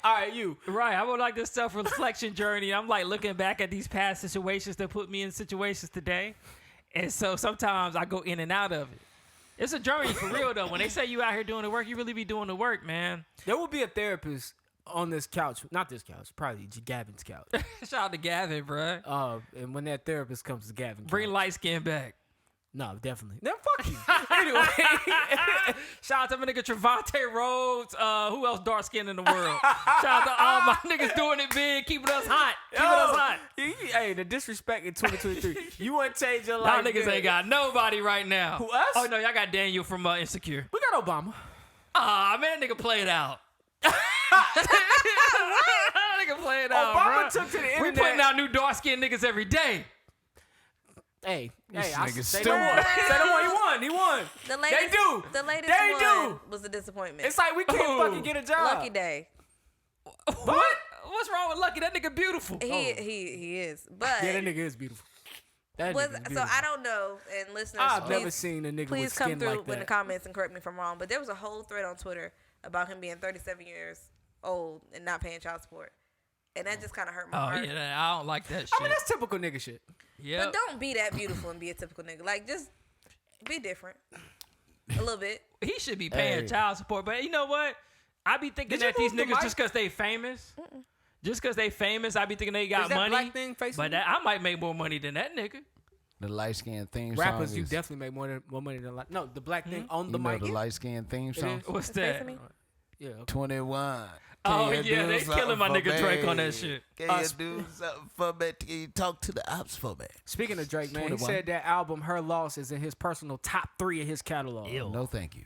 All right, you. Right, I'm on like this self-reflection journey. I'm like looking back at these past situations that put me in situations today. And so sometimes I go in and out of it. It's a journey for real, though. When they say you out here doing the work, you really be doing the work, man. There will be a therapist on this couch. Not this couch. Probably Gavin's couch. Shout out to Gavin, bro. And when that therapist comes to Gavin, Bring light skin back. No, definitely. Then fuck you. Anyway, Shout out to my nigga Trevante Rhodes. Who else dark skinned in the world? Shout out to all my niggas doing it big, keeping us hot. Hey, the disrespect in 2023. You want to change your Y'all life? niggas ain't got nobody right now. Who, us? Oh no, y'all got Daniel from Insecure. We got Obama. Ah man, that nigga played out. Nigga played out. Obama Bruh. took to the internet. We putting out new dark skinned niggas every day. Hey, This I nigga say stupid. no more. Say no more. He won. The latest, They do. The latest They one do. was a disappointment. It's like we can't Ooh. fucking get a job. Lucky Day. What? What's wrong with Lucky? That nigga beautiful. He is. But Yeah, that nigga is beautiful. That was, nigga is so beautiful. I don't know, and listeners, I've please, never seen a nigga please with come skin through like in the that. comments and correct me if I'm wrong. But there was a whole thread on Twitter about him being 37 years old and not paying child support, and that just kind of hurt my Oh heart. yeah, I don't like that shit. I mean, that's typical nigga shit. Yeah. But don't be that beautiful and be a typical nigga. Like, just be different a little bit. He should be paying Hey. child support, but you know what? I be thinking Did you that these move the niggas mic? just because they famous, just because they famous, I be thinking they got Is that money. black thing facing But you? I might make more money than that nigga. The light skin theme Rappers, song you is, definitely make more money than like. No, the black thing on you the know mic. the light skin theme song. is. What's Face that? of me? Yeah. Okay. 21. Oh, Can you yeah, do they something killing my for nigga Drake on that me? shit. Can you do something for me? Can you talk to the ops for me? Speaking of Drake, man, he 21. said that album "Her Loss" is in his personal top 3 of his catalog. Ew. No, thank you.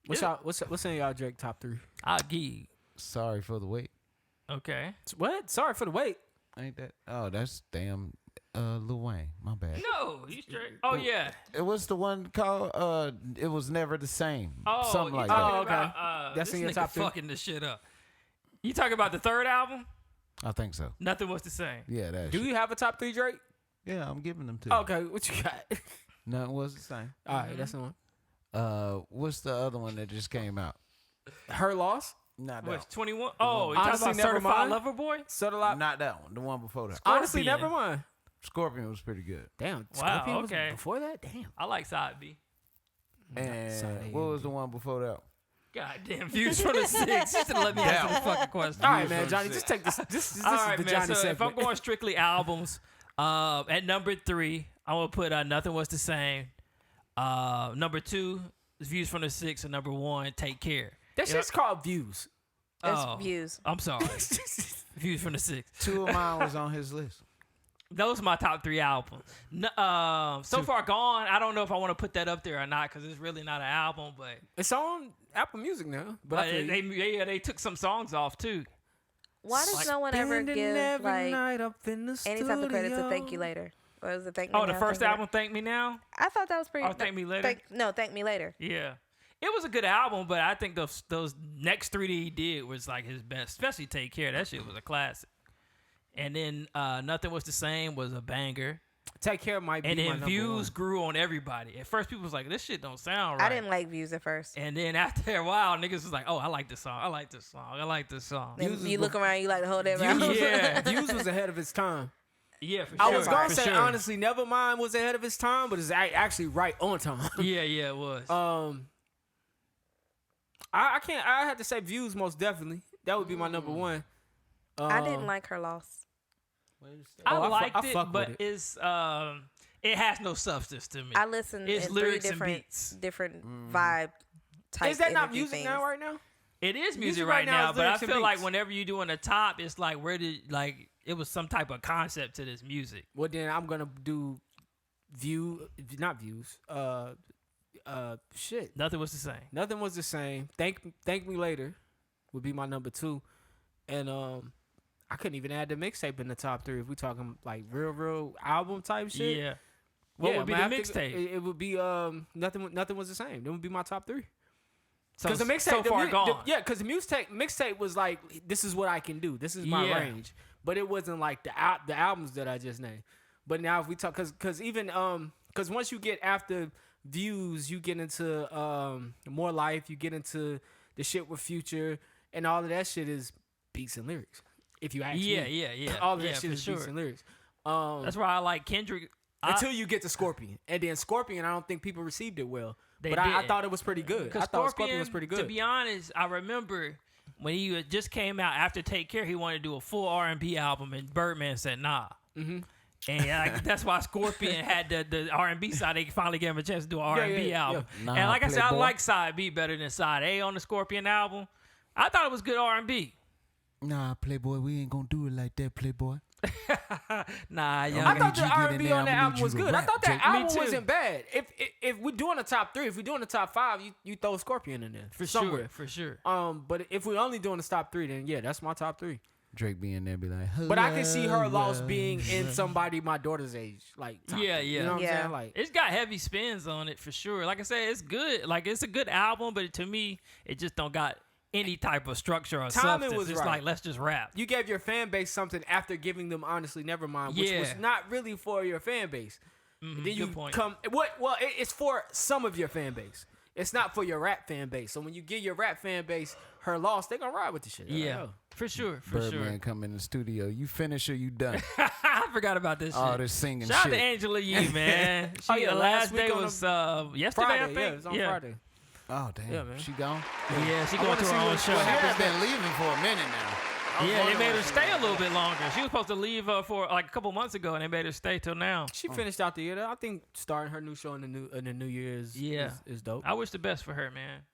What's in y'all Drake top 3? I'll give you. Sorry for the wait. Okay. What? Sorry for the wait. Ain't that? Oh, that's damn Lil Wayne. My bad. No, he's straight. Oh, yeah. It was the one called It Was Never the Same. Oh, Something you like talking that. Oh, okay. about, That's this in your nigga top 3? fucking this shit up. You talking about the third album? I think so. Nothing was the same. Yeah, that Do shit. you have a top 3 Drake? Yeah, I'm giving them to. Okay, what you got? Nothing was the same. All right, that's the one. What's the other one that just came out? Her Loss. Not What's that 21? Oh, you talking Honestly, about never Certified mind. Lover Boy? Subtle one. Lot. Not that one. The one before that. Honestly, Scorpion. never mind. Scorpion was pretty good. Damn. Wow, Scorpion was okay. before that? Damn. I like Side B. And Sorry, what was the one before that? Goddamn views from the six. You should let me answer the fucking question. All right, man, Johnny, just take this. This All is right, the man. Johnny So segment. if I'm going strictly albums, at number 3, I'm gonna put Nothing Was the Same. Number 2 is Views from the Six, and number 1, Take Care. that shit's called Views. That's Oh. views. I'm sorry. Views from the Six. 2 of mine was on his list. Those are my top 3 albums. So Far Gone, I don't know if I want to put that up there or not because it's really not an album, but It's on Apple Music now. But I feel you. they took some songs off too. Why does no one ever Spending give every like night up in the any type of credit to studio. Thank You Later? Or was it Thank Me Oh, the Now, first Thank Me album, Thank Me Now? Later? I thought that was pretty. Oh, Thank Me Later? Thank Me Later. Yeah. It was a good album, but I think those next 3 that he did was like his best, especially Take Care. That shit was a classic. And then Nothing Was the Same was a banger. Take Care might be And my then number Views one. grew on everybody. At first, people was like, this shit don't sound right. I didn't like Views at first. And then after a while, niggas was like, oh, I like this song. I like this song. I like this song. Then Views you is look around, you like the whole damn album. Yeah. Views was ahead of its time. Yeah, for sure. I was gonna for say sure. honestly, Nevermind was ahead of its time, but it's actually right on time. Yeah, it was. I can't. I had to say Views most definitely. That would be my number one. I didn't like Her Loss. I I liked fuck it, with but it. it's it has no substance to me. I listened It's in lyrics 3 and beats. different vibe type. Is that not energy music things. now? Right now? It is music Music right right now now, is but I lyrics and feel like beats. whenever you're doing the top, it's like where did like it was some type of concept to this music. Well, then I'm gonna do not Views. Shit. Nothing was the same. Nothing Was the Same. Thank Me Later would be my number 2, and I couldn't even add the mixtape in the top 3 if we talking like real album type shit. Yeah. What would be the I'm gonna have to- mixtape? It would be Nothing Was the Same. That would be my top 3. So, Because the mixtape, so far gone. because the mixtape was like, this is what I can do. This is my Yeah. range. But it wasn't like the albums that I just named. But now if we talk, because even because once you get after Views, you get into More Life, you get into the shit with Future, and all of that shit is beats and lyrics. If you ask me, Yeah. all of Yeah, that shit for is beats sure. and lyrics. That's why I like Kendrick. Until you get to Scorpion, and then Scorpion, I don't think people received it well. They But I didn't. thought it was pretty good. I thought Scorpion was pretty good. To be honest, I remember when he had just came out after Take Care, he wanted to do a full R&B album, and Birdman said nah. And that's why Scorpion had the R&B side. They finally gave him a chance to do an R&B album. Nah, and like I said, I Playboy. like side B better than side A on the Scorpion album. I thought it was good R&B. Nah, Playboy, we ain't gonna do it like that, Playboy. Nah, young. I thought need the you to get in R&B there. on that I'ma album need was you to good. I rap, thought that Jake. Me album too. wasn't bad. If we're doing the top 3, if we're doing the top 5, you throw Scorpion in there for somewhere. sure, for sure. But if we're only doing the top 3, then yeah, that's my top 3. Drake being there, be like, But I can see her loss being in somebody my daughter's age, like top Yeah, 3. yeah. You know what Yeah. I'm saying? Like It's got heavy spins on it for sure. Like I said, it's good. Like it's a good album, but to me, it just don't got any type of structure or Timing substance. was It's right. like let's just rap. you gave your fan base something after giving them Honestly Nevermind, which Yeah. was not really for your fan base. Mhm, Then you good point. it's for some of your fan base. It's not for your rap fan base. So when you give your rap fan base her loss, they gonna ride with the shit. They're like, Yeah, "Oh." for sure, for Birdman sure. come in the studio. You finish or you done? I forgot about this All shit. this singing Shout out shit. to Angela Yee, man. Oh, She, yeah, the last last week day on was yesterday, Friday, I think. yeah, it was on Friday. Oh damn, Yeah, man. she gone. Yeah, she I going wanna to see her own what- show. what She happened. has been leaving for a minute now. I was Yeah, they wondering made what her she stay a was little doing. bit longer. She was supposed to leave for like a couple months ago, and they made her stay till now. She finished out the year. Though. I think starting her new show in the new year is dope. I wish the best for her, man.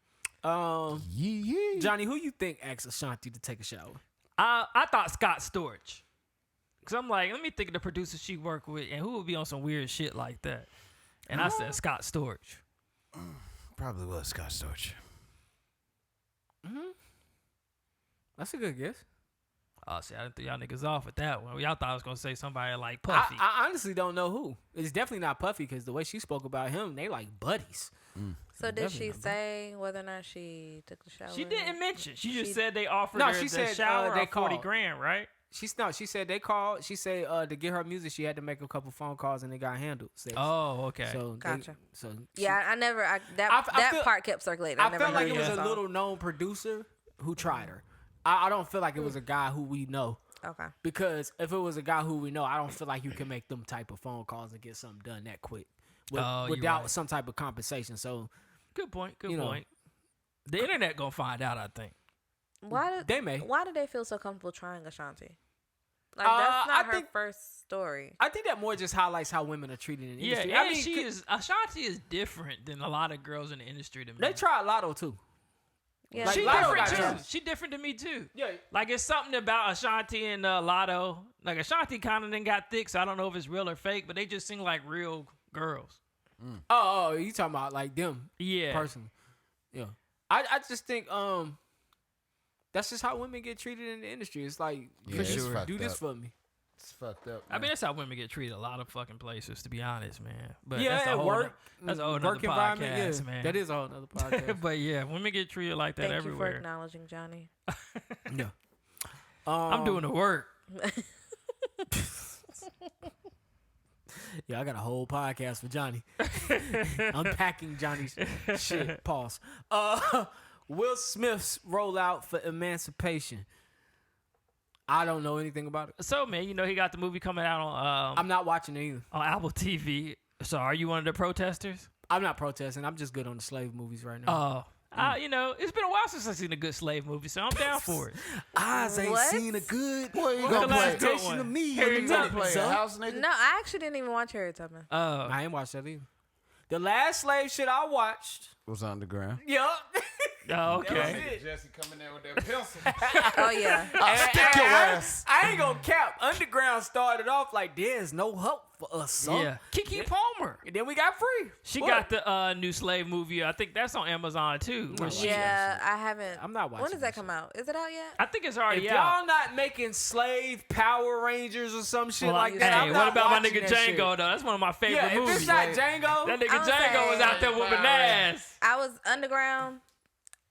Yeah. Johnny, who you think asked Ashanti to take a shower? I thought Scott Storch. Because I'm like, let me think of the producers she worked with and who would be on some weird shit like that. And I said Scott Storch. Probably was Scott Storch. That's a good guess. Oh, see, I didn't throw y'all niggas off with that one. Y'all thought I was going to say somebody like Puffy. I honestly don't know who. It's definitely not Puffy because the way she spoke about him, they like buddies. So did Definitely she not. say whether or not she took the shower? She didn't mention. She just She- said they offered No, her she the said, shower they or 40 called. grand, right? She said they called. She said to get her music, she had to make a couple phone calls and they got handled. Oh, okay. So Gotcha. she- Yeah, I never. I That feel- part kept circulating. I never felt like heard it was that a song. little known producer who tried her. I don't feel like it was a guy who we know. Okay. Because if it was a guy who we know, I don't feel like you can make them type of phone calls and get something done that quick You without right. some type of compensation. So Good point. Good You know. point. The internet going to find out, I think. they may. Why did they feel so comfortable trying Ashanti? Like I that's not her think- first story. I think that more just highlights how women are treated in the Yeah, industry. and I mean, Ashanti is different than a lot of girls in the industry to me. they tried Lotto too. Yeah, Like, She Lotto different got too. tried. She different to me too. Yeah. Like it's something about Ashanti and Lotto. Like Ashanti kind of then got thick, so I don't know if it's real or fake, but they just seem like real girls. Oh, you talking about like them Yeah. personally? Yeah. I just think that's just how women get treated in the industry. It's like Yeah, it's do fucked this up. for me. It's fucked up. I mean, that's how women get treated a lot of fucking places, to be honest, man. But Yeah, that's a at whole work. That's a whole work nother environment. podcast, Yeah, man. that is a whole nother podcast. But yeah, women get treated like that Thank you for everywhere. acknowledging Johnny. yeah. I'm doing the work. Yeah, I got a whole podcast for Johnny. Unpacking Johnny's shit. Pause. Will Smith's rollout for Emancipation. I don't know anything about it. So, man, you know he got the movie coming out on I'm not watching it either. on Apple TV. So, are you one of the protesters? I'm not protesting. I'm just good on the slave movies right now. You know, it's been a while since I've seen a good slave movie, so I'm down for it. Eyes ain't What? seen a good Boy, you What's gonna the last play? good one? of me. Harry in a You gonna minute, play a son. house nigga? No, I actually didn't even watch Harriet Tubman. I ain't watched that either. The last slave shit I watched. Was underground. Yup. Oh, okay. Jesse coming there with that pencil. Oh yeah. Stick your ass. I ain't gonna cap. Underground started off like there's no hope for us, son. Yeah. Kiki Palmer. And then we got free. She What? got the new slave movie. I think that's on Amazon too. where she- Yeah, I haven't. I'm not When watching does that that come out? Is it out yet? I think it's If already out. y'all not making slave Power Rangers or some shit Well, like that, hey, I'm what not about my watching nigga that shit. Django though? That's one of my favorite Yeah, if movies. it's not Django, that nigga I'm Django was out there saying- whooping ass. I was underground.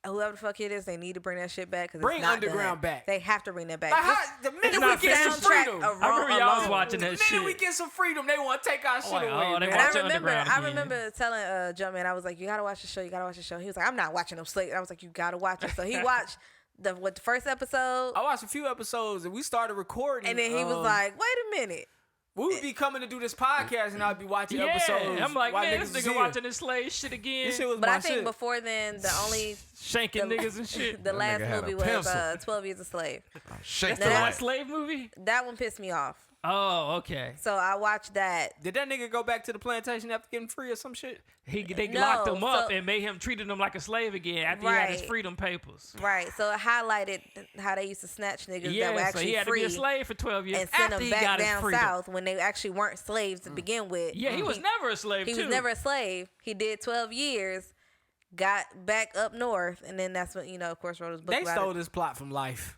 Whoever the fuck it is, they need to bring that shit back. Cause Bring it's not Underground done. back. They have to bring that back. like This- how, the minute not we get some soundtrack freedom, of I remember y'all was alone. watching the that minute we shit. get some freedom, they want to take our shit like, away. oh, they man. And I watch remember, Underground I again. remember telling Jumpman, I was like, "You gotta watch the show. You gotta watch the show." He was like, "I'm not watching no slave." I was like, "You gotta watch it." So he watched the first episode, I watched a few episodes and we started recording. and then he was like, "Wait a minute." we would be coming to do this podcast and I'd be watching episodes. Yeah, I'm like, while man, niggas this was nigga here. watching this slave shit again. This shit was But my I think shit. before then, the only Shanking the, niggas and shit. the last nigga had a movie was pencil. 12 Years a Slave. Shake That's the the Now last ass. slave movie? That one pissed me off. Oh, okay. So I watched that. Did that nigga go back to the plantation after getting free or some shit? They No, locked him up so- and made him treated him like a slave again after he had his Right. freedom papers. Right. So it highlighted how they used to snatch niggas that were Yeah, so actually he had to free be a slave for 12 years and send after them he back got his down freedom. south when they actually weren't slaves to begin with. Yeah, he was never a slave He too. was never a slave. He did 12 years, got back up north, and then that's when, of course, wrote his book They about stole it. this plot from Life.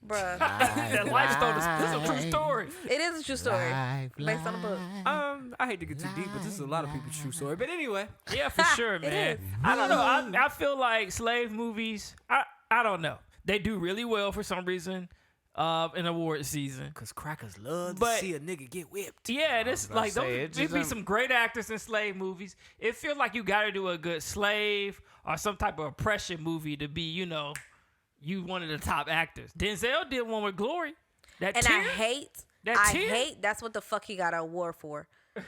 Bruh. That life story. This is a true story. It is a true story. Based on the book. I hate to get too deep, but this is a lot of people's true story. But anyway, Yeah, for sure, man. I don't know. I feel like slave movies. I don't know. They do really well for some reason in award season. because crackers love to But- see a nigga get whipped. Yeah, and it's like say, it there just be ain't- some great actors in slave movies. It feels like you got to do a good slave or some type of oppression movie to be, you one of the top actors. Denzel did one with Glory. That And tear? I hate, that's what the fuck he got an award for.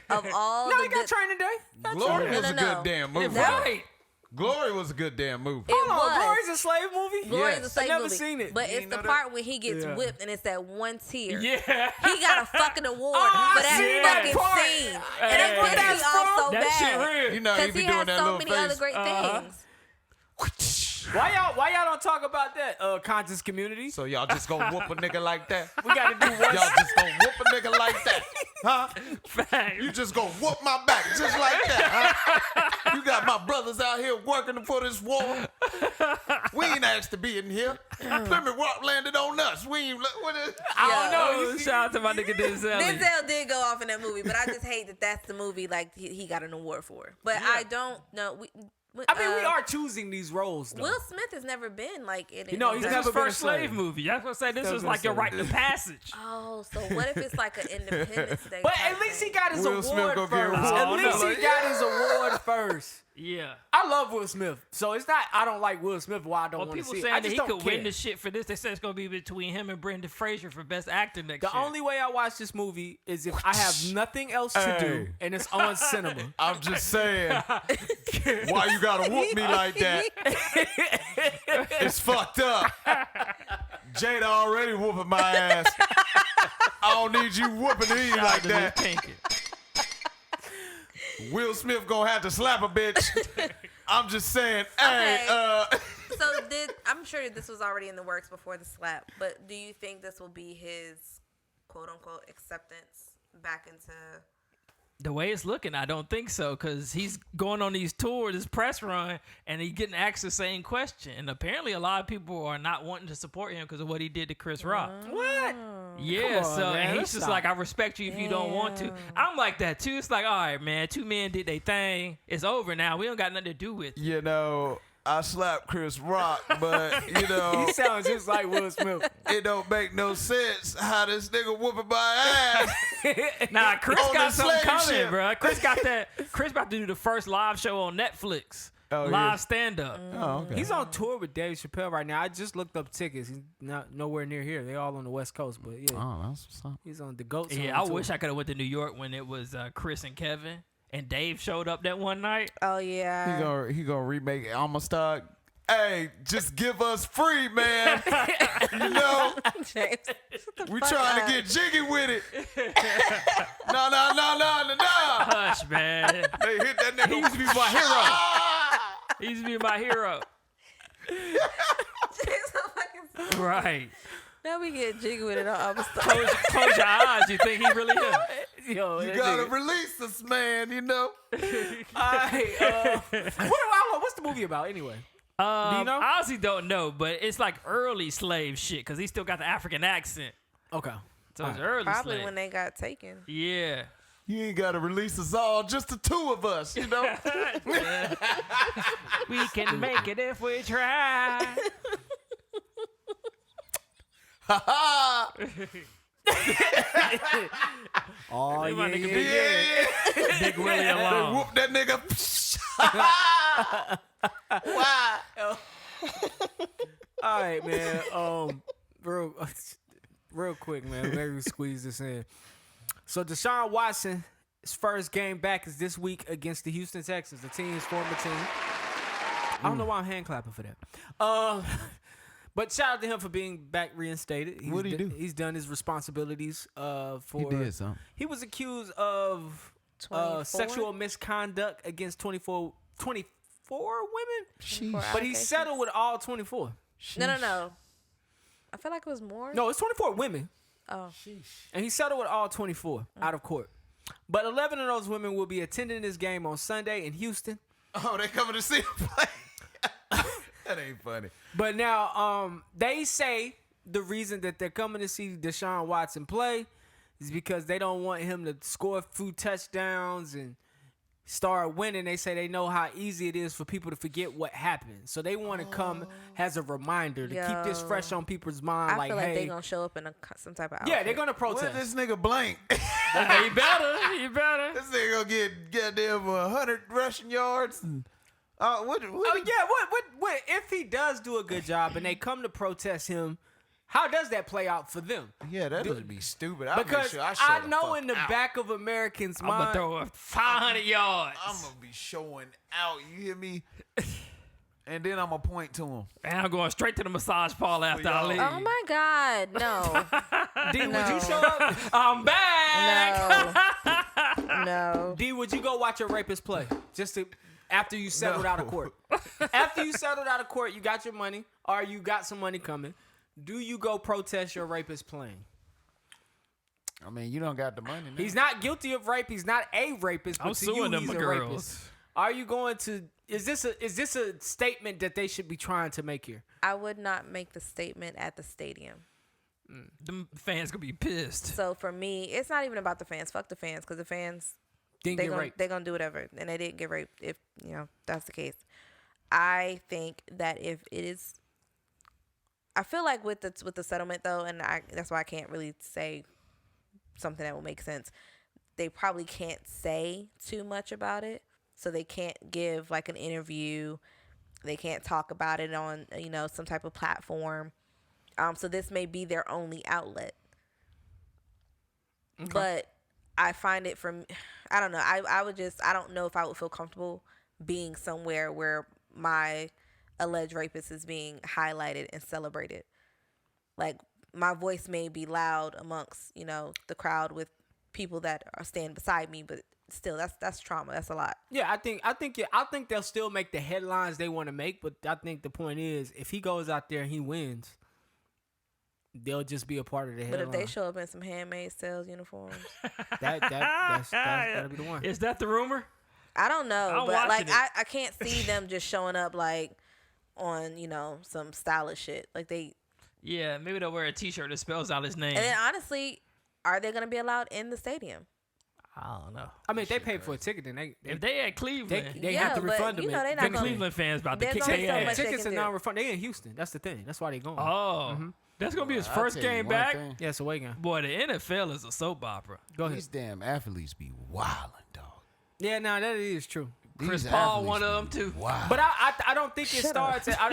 Of all No, the he got good, Training Day. Glory No, was no, a no. good damn movie. Right. Glory was a good damn movie. it Hold on, was. Glory's a slave movie? Glory's Yes. a slave I've never movie. seen it. But You it's ain't the know that? part when he gets Yeah. whipped and it's that one tear. Yeah. He got a fucking award Oh, for I that seen that fucking part. scene. Hey. And it pissed That's me off so That shit bad. real. You know, he Because be he doing has that so little many face. other great things. Why y'all don't talk about that conscious community? So y'all just gonna whoop a nigga like that? We got to do one. Y'all just gonna whoop a nigga like that? Huh? Facts. You just gonna whoop my back just like that, huh? You got my brothers out here working for this war. We ain't asked to be in here. Plymouth Rock landed on us. We ain't. What is, I don't Yo. know. You see- Shout out to my nigga Denzel. Denzel did go off in that movie, but I just hate that that's the movie like he got an award for. But I don't know. I mean, we are choosing these roles, though. Will Smith has never been like in it. No, he's This never is his been a first slave slave. movie. That's what I'm saying. This Never was been a like your slave. right to passage. Oh, so what if it's like an Independence Day? But type at least he thing? got his Will Smith award gonna get a first. award? At Oh, least no. he got his award first. Yeah. I love Will Smith, so it's not I don't like Will Smith. Why I don't Well, want to people see it. saying I that just he don't could care. win the shit for this. They said it's gonna be between him and Brendan Fraser for best actor next The year. only way I watch this movie is if I have nothing else to do Hey. and it's on cinema. I'm just saying. Why you gotta whoop me like that? It's fucked up. Jada already whooping my ass. I don't need you whooping me like that. Will Smith gonna have to slap a bitch. I'm just saying. Hey, So I'm sure this was already in the works before the slap, but do you think this will be his quote unquote acceptance back into? The way it's looking, I don't think so, because he's going on these tours, this press run, and he's getting asked the same question. And apparently, a lot of people are not wanting to support him because of what he did to Chris Rock. What? Yeah, Come on, so man, and he's let's just stop. like, I respect you if you don't want to. I'm like that too. It's like, all right, man, two men did their thing. It's over now. We don't got nothing to do with it. you know, I slapped Chris Rock, but you know, He sounds just like Will Smith. it don't make no sense how this nigga whooping my ass. Nah, Chris On got the something slave coming, ship. bro. Chris got that. Chris about to do the first live show on Netflix. Oh, live yeah. stand up. Oh, okay. He's on tour with Dave Chappelle right now. I just looked up tickets. He's not nowhere near here. They all on the West Coast, but yeah, Oh, that's what's up. he's on the goats. Yeah, I wish I could have went to New York when it was Chris and Kevin and Dave showed up that one night. Oh yeah. He gonna remake it. I'ma start. Hey, just give us free, man. You know, James, we fuck trying up. to get jiggy with it. No. Hush, man. They hit that nigga. He used to be my hero. He used to be my hero. James, I'm fucking- Right. Now we get jiggy with it. I'm Close your eyes. You think he really him? Yo, You that gotta nigga. release this man, you know. Alright, what's the movie about anyway? Do you know? I honestly don't know, but it's like early slave shit because he still got the African accent. Okay. So it's early probably slave. when they got taken. Yeah. You ain't gotta release us all, just the two of us, you know. We can make it if we try. Ha ha. Oh Leave my yeah, nigga yeah, Big yeah. Willie- Big Willie They alone. whoop that nigga. Wow. All right, man. Real quick, man. Maybe we squeeze this in. So Deshaun Watson's first game back is this week against the Houston Texans, the team's former team. I don't know why I'm hand clapping for that. But shout out to him for being back reinstated. What'd he do? He's done his responsibilities. For He did something. He was accused of 24? sexual misconduct against 24 women. Sheesh. But he settled with all 24. No. I feel like it was more. No, it's 24 women. Oh. And he settled with all 24 out of court. But 11 of those women will be attending this game on Sunday in Houston. Oh, they coming to see him play. That ain't funny. But now, they say the reason that they're coming to see Deshaun Watson play is because they don't want him to score a few touchdowns and start winning. They say they know how easy it is for people to forget what happened. So they want to come as a reminder to keep this fresh on people's mind. I feel like hey, they're going to show up in some type of outfit. yeah, they're going to What protest. this nigga blank? You better. This nigga gonna get goddamn 100 rushing yards. What If he does do a good job and they come to protest him, how does that play out for them? Yeah, that would be stupid. I'll make Because sure I I know in the back of Americans' I'm gonna mind, throw a 500 yards. I'm gonna be showing out. You hear me? And then I'm gonna point to him. And I'm going straight to the massage parlor after I leave. Oh my God, no. D, would you show up? I'm back. No. D, would you go watch a rapist play just to after you settled out of court? After you settled out of court, you got your money, or you got some money coming. Do you go protest your rapist playing? I mean, you don't got the money. Now. He's not guilty of rape. He's not a rapist. But I'm to you, suing them he's a girls. rapist. Are you going to? Is this a statement that they should be trying to make here? I would not make the statement at the stadium. Them fans gonna be pissed. So for me, it's not even about the fans. Fuck the fans, because the fans Didn't get raped. they're gonna do whatever, and they didn't get raped. If that's the case, I think that if it is, I feel like with the settlement though, and that's why I can't really say something that will make sense. They probably can't say too much about it, so they can't give like an interview. They can't talk about it on some type of platform. So this may be their only outlet. Okay. But I find it I don't know. I don't know if I would feel comfortable being somewhere where my alleged rapist is being highlighted and celebrated. Like, my voice may be loud amongst, the crowd with people that are standing beside me, but still, that's trauma. That's a lot. Yeah, I think they'll still make the headlines they want to make, but I think the point is, if he goes out there and he wins, they'll just be a part of the headline. But if they show up in some Handmaid's Tale uniforms, that'll be the one. Is that the rumor? I don't know, I'm but watching like I can't see them just showing up like on some stylish shit. Like Yeah, maybe they'll wear a T-shirt that spells out his name. And then honestly, are they gonna be allowed in the stadium? I don't know. I mean, if they paid for a ticket, then If they at Cleveland, they have to but, refund them. they're not the gonna. Cleveland fans about to There's kick only their so ass. much they Tickets can are do. non-refundable. They in Houston. That's the thing. That's why they going. Oh, that's gonna be his first game back. Yeah, it's a away game. Boy, the NFL is a soap opera. Go ahead. These damn athletes be wildin', dog. Yeah, no, that is true. Chris These Paul, athletes one of them be too. Wow. But I don't think it starts. I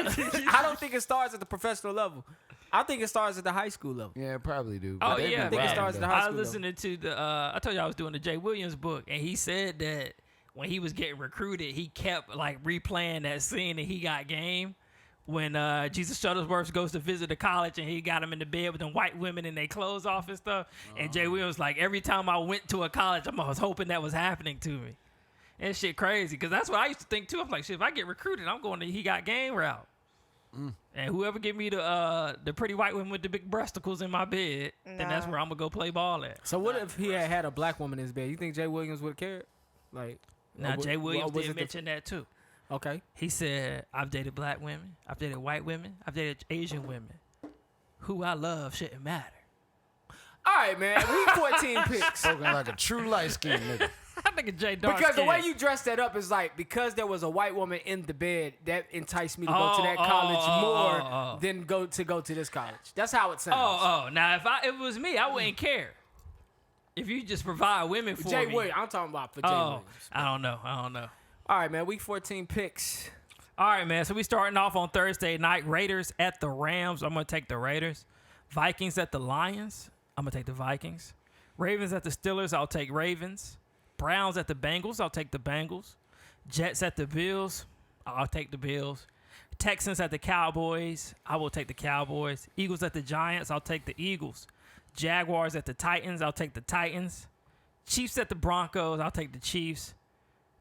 don't think it starts at the professional level. I think it starts at the high school level. Yeah, probably do. Oh, But they be yeah. I think it wildin', starts at the though. high I school was listening to the. I told you I was doing the Jay Williams book, and he said that when he was getting recruited, he kept like replaying that scene that he got game when Jesus Shuttlesworth goes to visit the college, and he got him in the bed with them white women and they clothes off and stuff. And Jay Williams like, every time I went to a college, I was hoping that was happening to me. And shit crazy, because that's what I used to think too. I'm like, shit, if I get recruited, I'm going to he got game route. And whoever give me the pretty white woman with the big breasticles in my bed, then that's where I'm gonna go play ball at. So what if he had a black woman in his bed? You think Jay Williams would have cared? Like, Now or Jay Williams was did it mention that too. Okay. He said, I've dated black women, I've dated white women, I've dated Asian women. Who I love shouldn't matter. All right, man. We 14 picks. Spoken like a true light skinned nigga. I think it's Jay dark Because the skin. way you dressed that up is like, because there was a white woman in the bed, that enticed me to go to that college more than go to this college. That's how it sounds. Now if it was me, I wouldn't care. If you just provide women for Jay me. Williams. I'm talking about for Jay Williams. I don't know. All right, man. Week 14 picks. All right, man. So we starting off on Thursday night. Raiders at the Rams. I'm going to take the Raiders. Vikings at the Lions. I'm going to take the Vikings. Ravens at the Steelers. I'll take Ravens. Browns at the Bengals. I'll take the Bengals. Jets at the Bills. I'll take the Bills. Texans at the Cowboys. I will take the Cowboys. Eagles at the Giants. I'll take the Eagles. Jaguars at the Titans. I'll take the Titans. Chiefs at the Broncos. I'll take the Chiefs.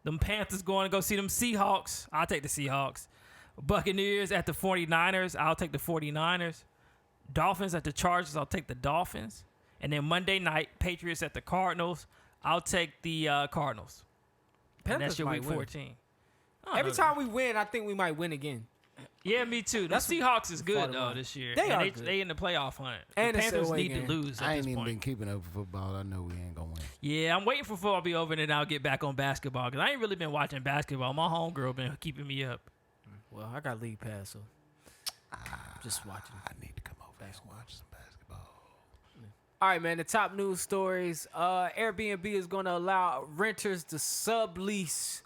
Them Panthers going to go see them Seahawks. I'll take the Seahawks. Buccaneers at the 49ers. I'll take the 49ers. Dolphins at the Chargers. I'll take the Dolphins. And then Monday night, Patriots at the Cardinals. I'll take the Cardinals. And that's Panthers your might week win. 14. Every time we win, I think we might win again. Yeah, me too. The Seahawks is good, fought though, around. this year. They And are they, good. they in the playoff hunt. And The it's a Panthers away need game. to lose I at ain't this even point. been keeping up with football. I know we ain't gonna win. Yeah, I'm waiting for football to be over, and then I'll get back on basketball. Because I ain't really been watching basketball. My homegirl been keeping me up. Well, I got league pass, so just watching. I need to come over and watch some basketball. All right, man. The top news stories. Airbnb is going to allow renters to sublease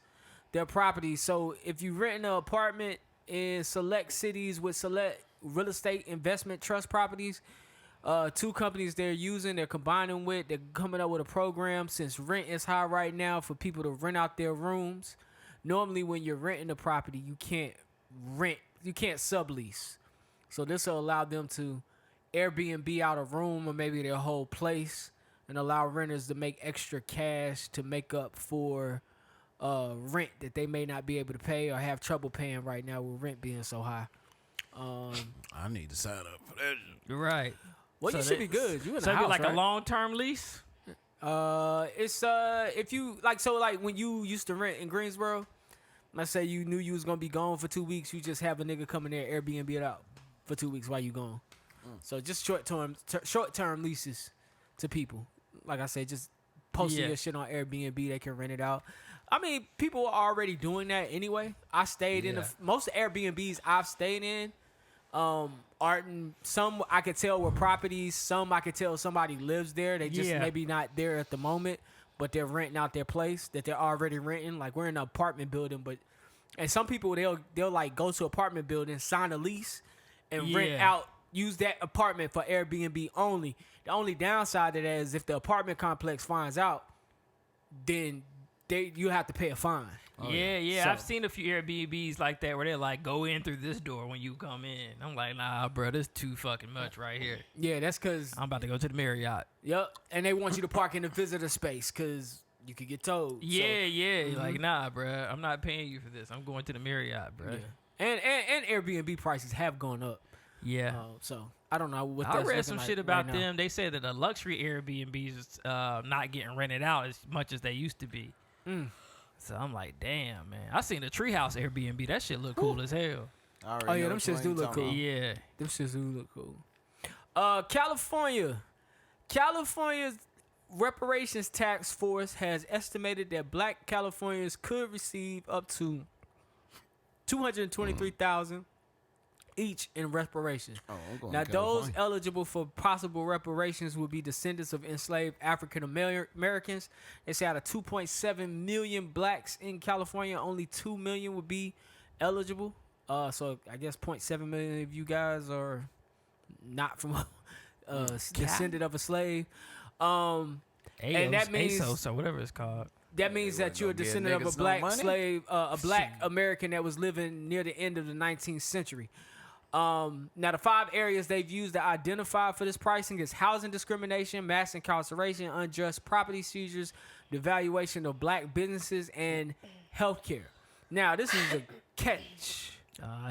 their property. So if you rent an apartment in select cities with select real estate investment trust properties, two companies they're combining with, they're coming up with a program since rent is high right now for people to rent out their rooms. Normally when you're renting a property, you can't sublease. So this will allow them to Airbnb out a room or maybe their whole place and allow renters to make extra cash to make up for rent that they may not be able to pay or have trouble paying right now with rent being so high. I need to sign up for that. You're right. Well, So you should be good. You in So the it'd be house, like right? a long-term lease? It's if you like when you used to rent in Greensboro, let's say you knew you was gonna be gone for 2 weeks, you just have a nigga come in there Airbnb it out for 2 weeks while you gone. So just short term leases to people. Like I said, just posting your shit on Airbnb, they can rent it out. I mean, people are already doing that anyway. I stayed in most Airbnbs I've stayed in. Some I could tell were properties. Some I could tell somebody lives there. They just maybe not there at the moment, but they're renting out their place that they're already renting. Like we're in an apartment building, and some people they'll like go to apartment buildings, sign a lease, and rent out. Use that apartment for Airbnb only. The only downside to that is if the apartment complex finds out, then you have to pay a fine. So, I've seen a few Airbnbs like that where they're like, go in through this door when you come in. I'm like, nah, bro, this too fucking much right here. Yeah, that's because I'm about to go to the Marriott. Yep, and they want you to park in the visitor space because you could get towed. Like, nah, bro, I'm not paying you for this. I'm going to the Marriott, bro. Yeah. And Airbnb prices have gone up. Yeah. So I don't know what I that's read some looking shit like about right now. them. They said that the luxury Airbnbs is not getting rented out as much as they used to be. So I'm like, damn, man. I seen the Treehouse Airbnb. That shit look cool as hell. Oh yeah, them shits do look cool. Yeah. Them shits do look cool. California's reparations task force has estimated that Black Californians could receive up to $223,000 each in reparations. Now, those eligible for possible reparations will be descendants of enslaved African Americans. They say out of 2.7 million blacks in California, only 2 million would be eligible. So I guess 0.7 million of you guys are not from descendant of a slave. And that means ASOS or whatever it's called. that means that you're a descendant of a black slave, a black American that was living near the end of the 19th century. Now, the 5 areas they've used to identify for this pricing is housing discrimination, mass incarceration, unjust property seizures, devaluation of black businesses, and healthcare. Now, this is a catch.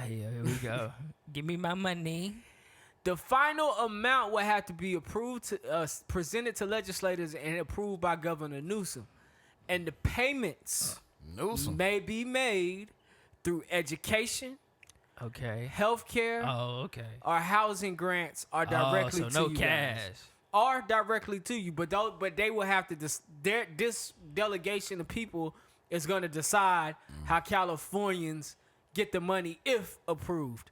Here we go. Give me my money. The final amount will have to be approved, presented to legislators and approved by Governor Newsom. And the payments may be made through education, Okay. healthcare, or housing grants are directly to no you cash. guys. Are directly to you, but they will have to this delegation of people is going to decide how Californians get the money if approved.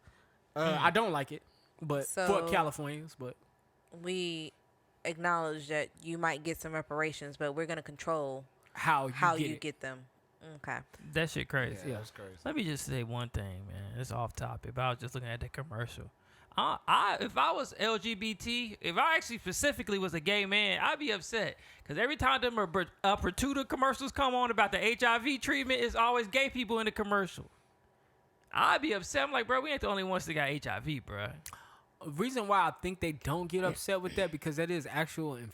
I don't like it, but for Californians, but we acknowledge that you might get some reparations, but we're going to control how you get them. Okay. That shit crazy. Yeah, that's crazy. Let me just say one thing, man. It's off topic, but I was just looking at the commercial. If I was LGBT, if I actually specifically was a gay man, I'd be upset. Because every time them Pertuda commercials come on about the HIV treatment, it's always gay people in the commercial. I'd be upset. I'm like, bro, we ain't the only ones that got HIV, bro. Reason why I think they don't get upset with that because that is actual and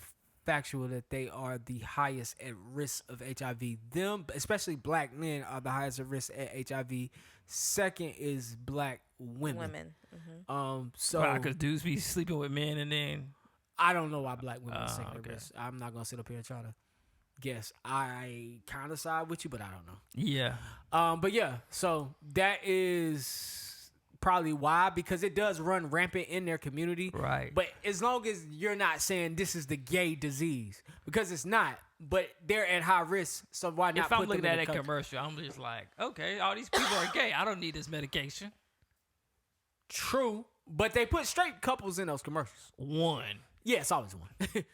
factual that they are the highest at risk of HIV. Them, especially black men, are the highest at risk at HIV. Second is black women. So because dudes be sleeping with men and then I don't know why black women are second at okay. risk. I'm not gonna sit up here and try to guess. I kind of side with you, but I don't know. yeah. But yeah, so that is probably why, because it does run rampant in their community. Right. But as long as you're not saying this is the gay disease, because it's not, but they're at high risk, so why not If I'm put looking them at in a the commercial, I'm just like, okay, all these people are gay. I don't need this medication. True, but they put straight couples in those commercials. One. Yeah, it's always one.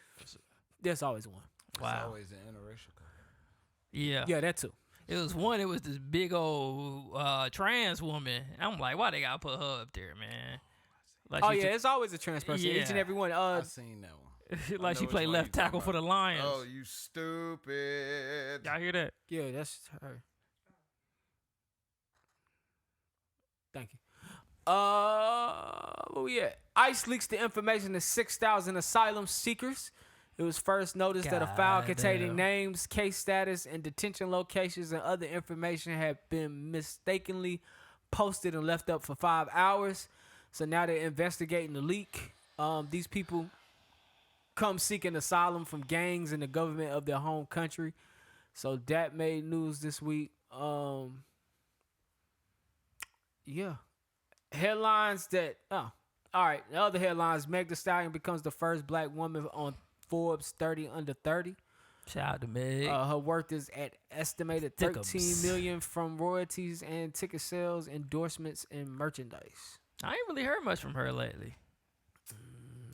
There's always one. Wow. It's always an interracial couple. Yeah. Yeah, that too. It was one. It was this big old trans woman. I'm like, why they gotta put her up there, man? Like Oh she yeah, it's always a trans person. Each and Yeah. every one. I seen that one. like I she know played which one left you tackle talking for the about. Lions. Oh, you stupid. Y'all hear that? Yeah, that's her. Thank you. Where we at? ICE leaks the information to 6,000 asylum seekers. It was first noticed that a file containing Goddamn. names, case status, and detention locations and other information had been mistakenly posted and left up for 5 hours. So now they're investigating the leak. These people come seeking asylum from gangs and the government of their home country. So that made news this week. Yeah. Headlines that, all right. The other headlines, Meg Thee Stallion becomes the first black woman on Forbes 30 under 30. Shout out to Meg. Her worth is at estimated $13 Thickums. million from royalties and ticket sales, endorsements, and merchandise. I ain't really heard much from her lately.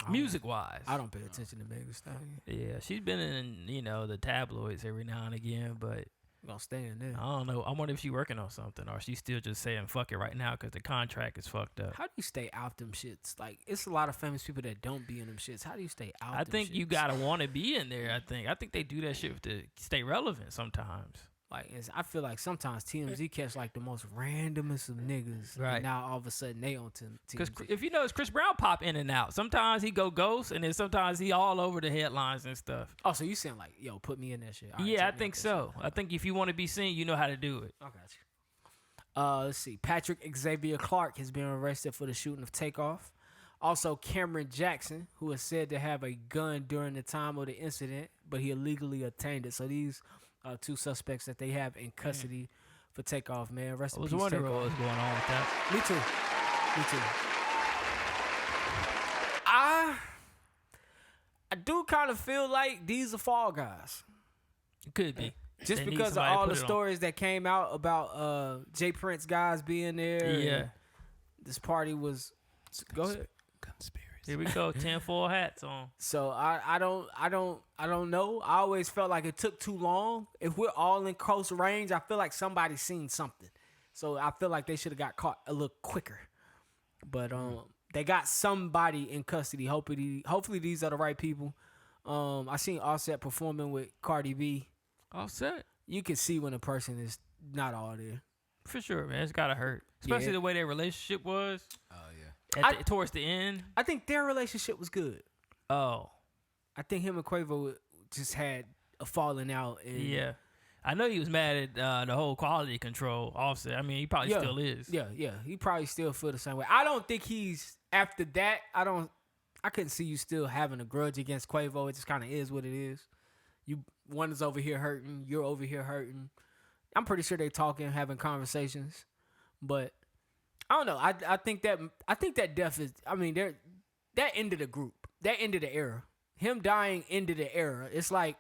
Music wise. I don't pay attention to Meg Thee Stallion. Yeah, she's been in, the tabloids every now and again, but I'm gonna stay in there. I don't know. I wonder if she's working on something or she's still just saying fuck it right now because the contract is fucked up. How do you stay out them shits? Like, it's a lot of famous people that don't be in them shits. How do you stay out? I them think you shits? gotta want to be in there. I think they do that shit to stay relevant sometimes. Like, I feel like sometimes TMZ catch like the most randomest of niggas. Right. And now all of a sudden they on TMZ. Because if you notice, Chris Brown pop in and out. Sometimes he go ghost, and then sometimes he all over the headlines and stuff. Oh, so you saying like, yo, put me in that shit? All right, Yeah, I check me think out that so. shit. I think if you want to be seen, you know how to do it. I got you. Let's see. Patrick Xavier Clark has been arrested for the shooting of Takeoff. Also, Cameron Jackson, who is said to have a gun during the time of the incident, but he illegally obtained it. So these are two suspects that they have in custody for Takeoff, man. Rest I in was peace, wondering Takeoff. what was going on with that. Me too. I do kind of feel like these are fall guys. It could be. Just They need because of somebody to all put the it on. stories that came out about Jay Prince guys being there. and Yeah. This party was. Go ahead. Conspiracy. Here we go. 10-4 hats on. So I don't know. I always felt like it took too long. If we're all in close range, I feel like somebody's seen something. So I feel like they should have got caught a little quicker. But they got somebody in custody. Hopefully these are the right people. I seen Offset performing with Cardi B. All set. You can see when a person is not all there. For sure, man. It's gotta hurt. Especially Yeah. the way their relationship was Oh yeah. towards the end. I think their relationship was good. Oh. I think him and Quavo just had a falling out. And Yeah. I know he was mad at the whole quality control Offset. I mean, he probably still is. Yeah. He probably still feel the same way. I don't think he's after that. I couldn't see you still having a grudge against Quavo. It just kind of is what it is. One is over here hurting. You're over here hurting. I'm pretty sure they talking, having conversations, but I don't know. I think that death is. I mean, that ended the group. That ended the era. Him dying ended the era. It's like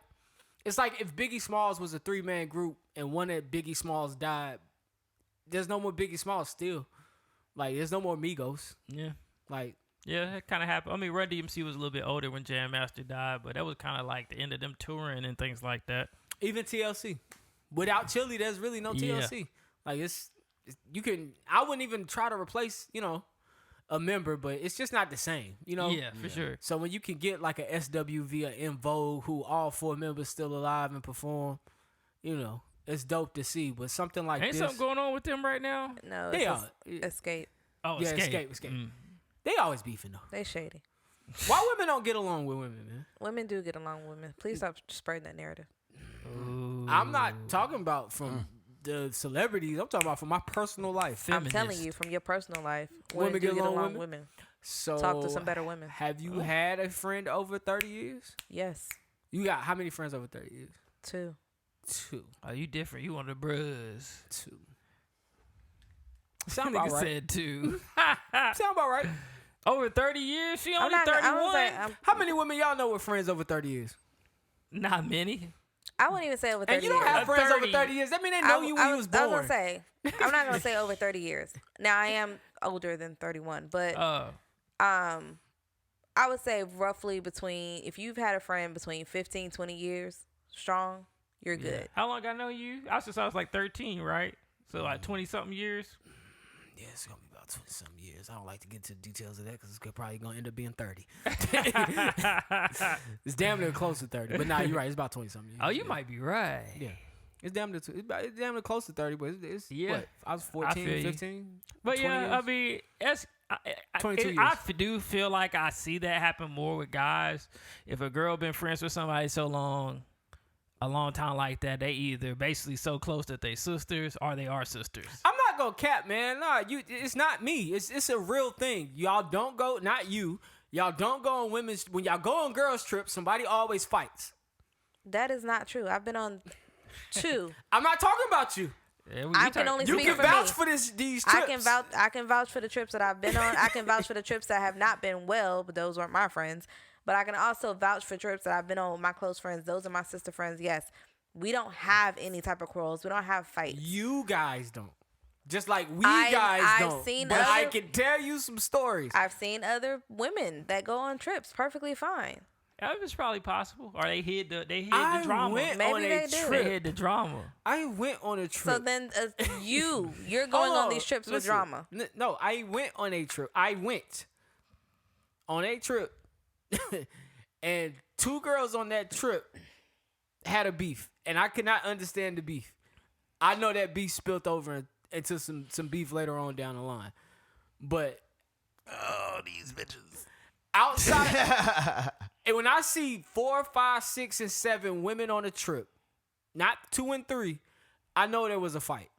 if Biggie Smalls was a 3-man group and one of Biggie Smalls died. There's no more Biggie Smalls still. Like, there's no more Migos. Yeah. Like, Yeah, that kind of happened. I mean, Run DMC was a little bit older when Jam Master died, but that was kind of like the end of them touring and things like that. even TLC. Without Chili, there's really no Yeah. TLC. Like, you can. I wouldn't even try to replace, a member, but it's just not the same, Yeah, for sure. So when you can get like a SWV or In Vogue, who all 4 members still alive and perform, it's dope to see. But something like Ain't this, something going on with them right now? No, They it's are. escape. Oh, Yeah, escape. escape. They always beefing though. They shady. Why women don't get along with women, man? Women do get along with women. Please stop spreading that narrative. Ooh. I'm not talking about from the celebrities. I'm talking about from my personal life. Feminist. I'm telling you from your personal life. Women Women do get get along along with with women. So Talk to some better women. Have you had a friend over 30 years? Yes. You got how many friends over 30 years? 2. 2. Oh, you different. You one of the bros. 2. Sound about Nigga right. said 2. Sound about right. Over 30 years? She I'm only not. 31? How many women y'all know with friends over 30 years? Not many. I wouldn't even say over 30 And you don't years. have friends 30. over 30 years. That mean they know you when you was I born. was gonna say. I'm not gonna say over 30 years. Now I am older than 31, but I would say roughly between, if you've had a friend between 15, 20 years strong, you're good. How long I know you? I was like 13, right? So like 20-something years? Yeah, it's going to be about 20-something years. I don't like to get into the details of that because it's probably going to end up being 30. It's damn near close to 30. But nah, you're right. It's about 20-something years. Oh, you might be right. Yeah. It's damn near, it's damn near close to 30, but it's Yeah. what? I was I 14, feel you. 15. But 20 yeah, years? I mean, it's, 22 years. I do feel like I see that happen more with guys. If a girl been friends with somebody so long, a long time like that, they either basically so close that they sisters or they are sisters. I'm not gonna cap, man. Nah, it's not me. It's a real thing. Y'all don't go, not you. Y'all don't go on women's, when y'all go on girls trips, somebody always fights. That is not true. I've been on 2. I'm not talking about you. Yeah, I can only You speak can for vouch me. for these trips. I can vouch for the trips that I've been on. I can vouch for the trips that have not been well, but those weren't my friends. But I can also vouch for trips that I've been on with my close friends. Those are my sister friends. Yes. We don't have any type of quarrels. We don't have fights. You guys don't. Just like we I've guys don't. seen but I other- can tell you some stories. I've seen other women that go on trips perfectly fine. That was probably possible. Or they hid the I drama. went Maybe on they a do. They trip. hid the drama. I went on a trip. So then you're going on these trips with Listen, drama. No, I went on a trip. I went on a trip. And 2 girls on that trip had a beef. And I could not understand the beef. I know that beef spilled over into some beef later on down the line. But these bitches. Outside and when I see 4, 5, 6, and 7 women on a trip, not 2 and 3, I know there was a fight.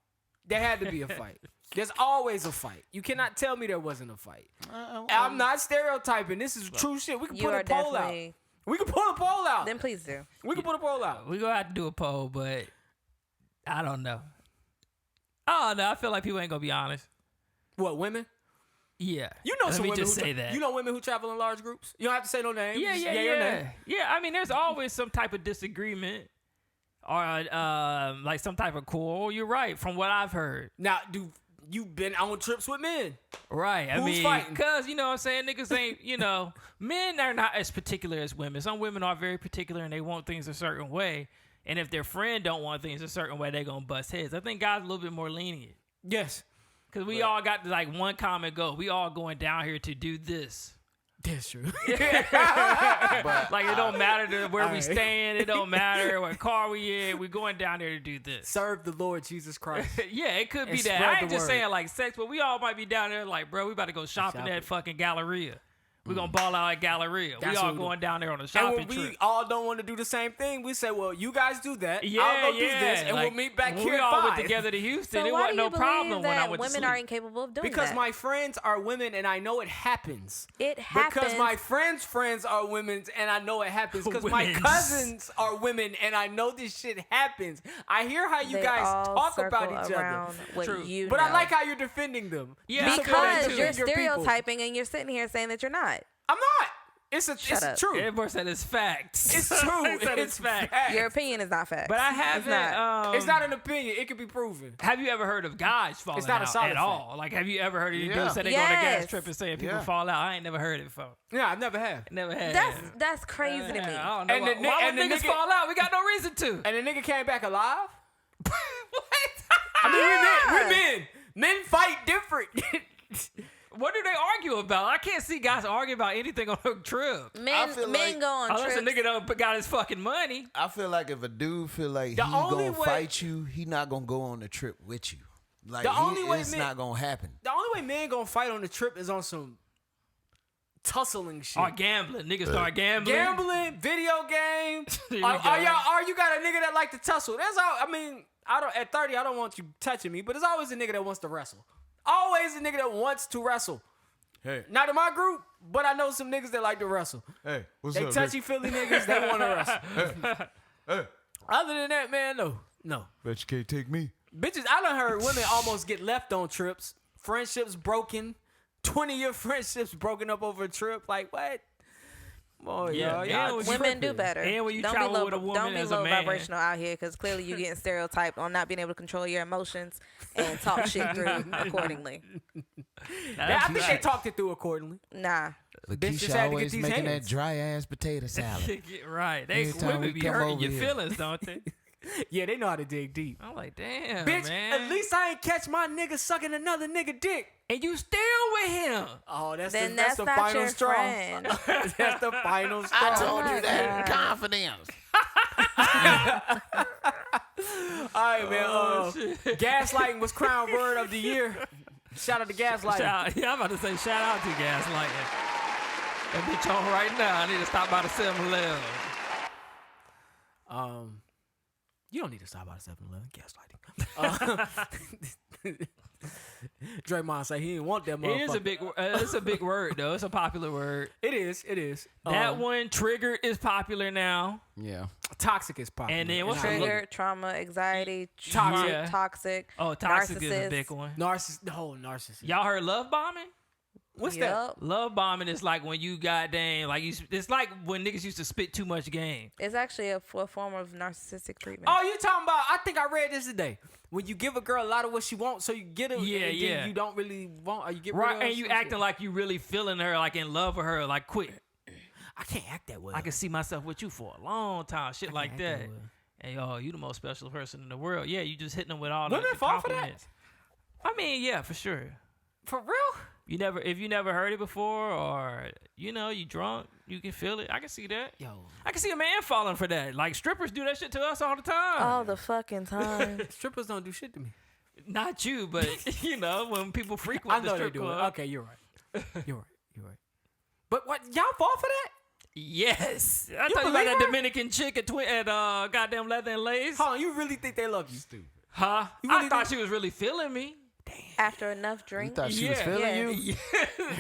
There had to be a fight. There's always a fight. You cannot tell me there wasn't a fight. I'm not stereotyping. This is true shit. We can You put are a poll out. definitely. We can put a poll out. Then please do. We can put a poll out. We're going to have to do a poll, but I don't know. Oh, no, I feel like people ain't going to be honest. What, women? Yeah. You know Let some me women just who say that. You know women who travel in large groups? You don't have to say no names. Yeah, Just yeah, yay or yeah. nay. Yeah, I mean, there's always some type of disagreement or like some type of quarrel. You're right, from what I've heard. Now, you been on trips with men? Right. I Who's mean, fighting? because, you know what I'm saying, niggas ain't, men are not as particular as women. Some women are very particular and they want things a certain way. And if their friend don't want things a certain way, they going to bust heads. I think guys are a little bit more lenient. Yes. Because we all got like one common goal. We all going down here to do this. That's true. Like, it don't matter where we Alright. staying. It don't matter what car we in. We going down there to do this. Serve the Lord Jesus Christ. Yeah, it could be And that. spread I the ain't just word. saying like sex, but we all might be down there like, bro, we about to go shopping Shopping. at fucking Galleria. We're going to ball out at Galleria. That's we all what we going do. down there on a And shopping when we trip. all don't want to do the same thing, we say, well, you guys do that. Yeah, I'll go do yeah. this, and Like, we'll meet back when here we at all 5. went together to Houston. So It why wasn't do you no problem believe when I that went to women sleep. are incapable of doing Because that? my friends are women, and I know it happens. It Because happens. my friends are women, and I know it happens. Because my Womens. cousins are women, and I know this shit happens. I hear how you They guys all talk circle about each around other. what True. you But know. I like how you're defending them. Yeah, You're I supposed support to Because too. you're defend your people. stereotyping and you're sitting here saying that you're not. I'm not. It's Shut up. true. Everybody said it's facts. It's true. They said It's facts. facts. Your opinion is not fact. But I It's haven't. not. It's not an opinion. It can be proven. Have you ever heard of guys falling not a out solid at all? Like, have you ever heard any Yeah. dudes say they go on a gas Yes. trip and saying people Yeah. fall out? I ain't never heard it before. Yeah, I never have. Never had. That's crazy to me. I don't know. And Why, the why ni- would and the niggas nigga- fall out? We got no reason to. And the nigga came back alive? What? I mean, we men. Men fight different. What do they argue about? I can't see guys argue about anything on a trip. Men feel men like- go on Unless trips. a nigga done got his fucking money. I feel like if a dude feel like The he only gonna way- fight you, he not gonna go on the trip with you. Like The only way it's men- not gonna happen. The only way men gonna fight on the trip is on some tussling shit. Or gambling. Niggas start gambling. Gambling, video games. There you Are go. you got a nigga that like to tussle? That's all. I mean, I don't. At 30, I don't want you touching me, but it's always a nigga that wants to wrestle. Always a nigga that wants to wrestle. Hey, Not in my group, but I know some niggas that like to wrestle. hey, what's They up? touchy feely niggas. They want to wrestle. Hey, Other than that, man, no. bet you can't take me. Bitches, I done heard women almost get left on trips. Friendships broken. 20-year friendships broken up over a trip. Like, what? Oh, Yeah, y'all and Women do better. And when you don't travel be low, with a woman don't be as a low man. vibrational out here because clearly you're getting stereotyped on not being able to control your emotions and talk shit through accordingly. I think they talked it through accordingly. Nah. Bitch just Lakeisha had to get always these making hands. that dry ass potato salad. Right. They Every time women we be come hurting over your here. feelings, don't they? Yeah, they know how to dig deep. I'm like, damn, Bitch, man. at least I ain't catch my nigga sucking another nigga dick. And you still with him. Oh, that's Then the that's the not final your straw. friend. That's the final straw. I told you that in God. confidence. All right, man. Oh, shit. Gaslighting was crowned word of the year. Shout out to gaslighting. Yeah, I'm about to say shout out to Gaslighting. That bitch on right now. I need to stop by the 7-Eleven. You don't need to stop by the 7-Eleven. Gaslighting. Draymond say he didn't want that motherfucker. It is a big. It's a big word though. It's a popular word. It is. It is. That one, triggered, is popular now. Yeah. Toxic is popular. And then what's the Trigger, trauma, anxiety, Toxic. Yeah. toxic. Oh, toxic is a narcissist. big one. narcissist. Y'all heard love bombing? What's that? Yup. Love bombing is like when you goddamn like you. It's like when niggas used to spit too much game. It's actually a form of narcissistic treatment. Oh, you talking about? I think I read this today. When you give a girl a lot of what she wants, so you get her. Yeah, and yeah. then you don't really want, or you get rid Right, of her, and you some acting shit. like you really feeling her, like in love with her, like quick. I can't act that way. I can see myself with you for a long time, shit like act that. that way. And yo, you the most special person in the world. Yeah, you just hitting them with all Women the fall for that? compliments. I mean, yeah, for sure. For real? If you never heard it before, or you drunk, you can feel it. I can see that. Yo, I can see a man falling for that. Like strippers do that shit to us all the time. All the fucking time. strippers don't do shit to me. Not you, but when people frequent I know the they strip do it. club. Okay, you're right. You're right. But what? Y'all fall for that? Yes, I You thought you like believe that her? Dominican chick at goddamn Leather and Lace. Hold on, you really think they love you? Stupid. Huh? You I really thought think- she was really feeling me. After enough You drink. thought she was Yeah, feeling yeah. you?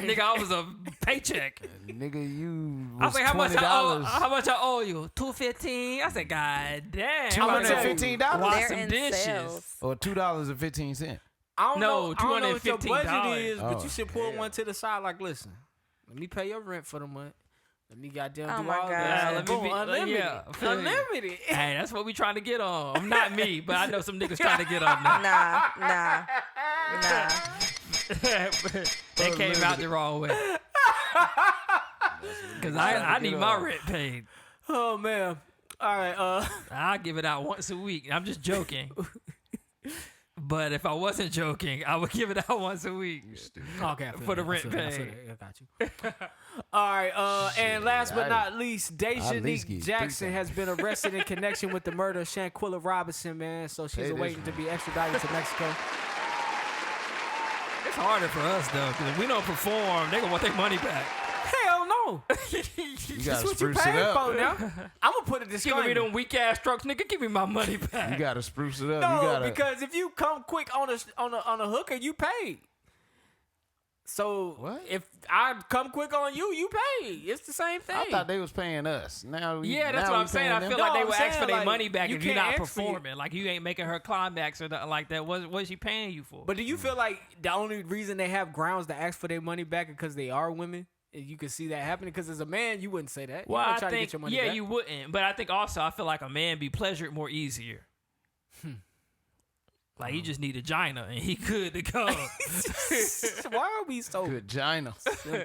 Nigga, I was a paycheck. Nigga, you I was was like, how much $20. how much I owe you? $2.15. I said, God damn. $215? Wash They're some in dishes. sales. Or $2.15. I don't No, know. I don't know what your budget $215. is, but Oh, you should pull one to the side. Like, listen, let me pay your rent for the month. Let me goddamn Oh do my all God. that. Yeah, let me Boom, be- unlimited. yeah, I feel you. Unlimited. Hey, that's what we trying to get on. Not me, but I know some niggas trying to get on that. Nah. They came out the wrong way. Because I need my rent paid. Oh man. All right. I'll give it out once a week. I'm just joking. But if I wasn't joking, I would give it out once a week. Okay. I feel For the that, rent I feel that, I feel paid. that. I got you. All right. And last but not least, I at least Deshanique get Jackson $3,000. has been arrested in connection with the murder of Shanquilla Robinson. Man, so she's Pay this awaiting to be extradited to Mexico. It's harder for us, though, because if we don't perform, they going to want their money back. Hell no. You That's gotta what you spruce it paid up. for now. I'm gonna put a Giving disclaimer. me them weak-ass trucks, nigga. Give me my money back. You gotta spruce it up. No, you gotta, because if you come quick on a hooker, you paid. So What? if I come quick on you, you pay. It's the same thing. I thought they was paying us. Now, Yeah, that's now what we I'm saying. paying I them. feel No, like they I'm would saying, ask for their like, money back you if you're can't not ask for your- performing. Like, you ain't making her climax or nothing like that. What is she paying you for? But do you feel like the only reason they have grounds to ask for their money back is because they are women? And you can see that happening? Because as a man, you wouldn't say that. You well, would I try to think, get your money yeah, back. you wouldn't. But I think also, I feel like a man be pleasured more easier. Like, he just need a gina and he good to go. Why are we so Vagina. simple?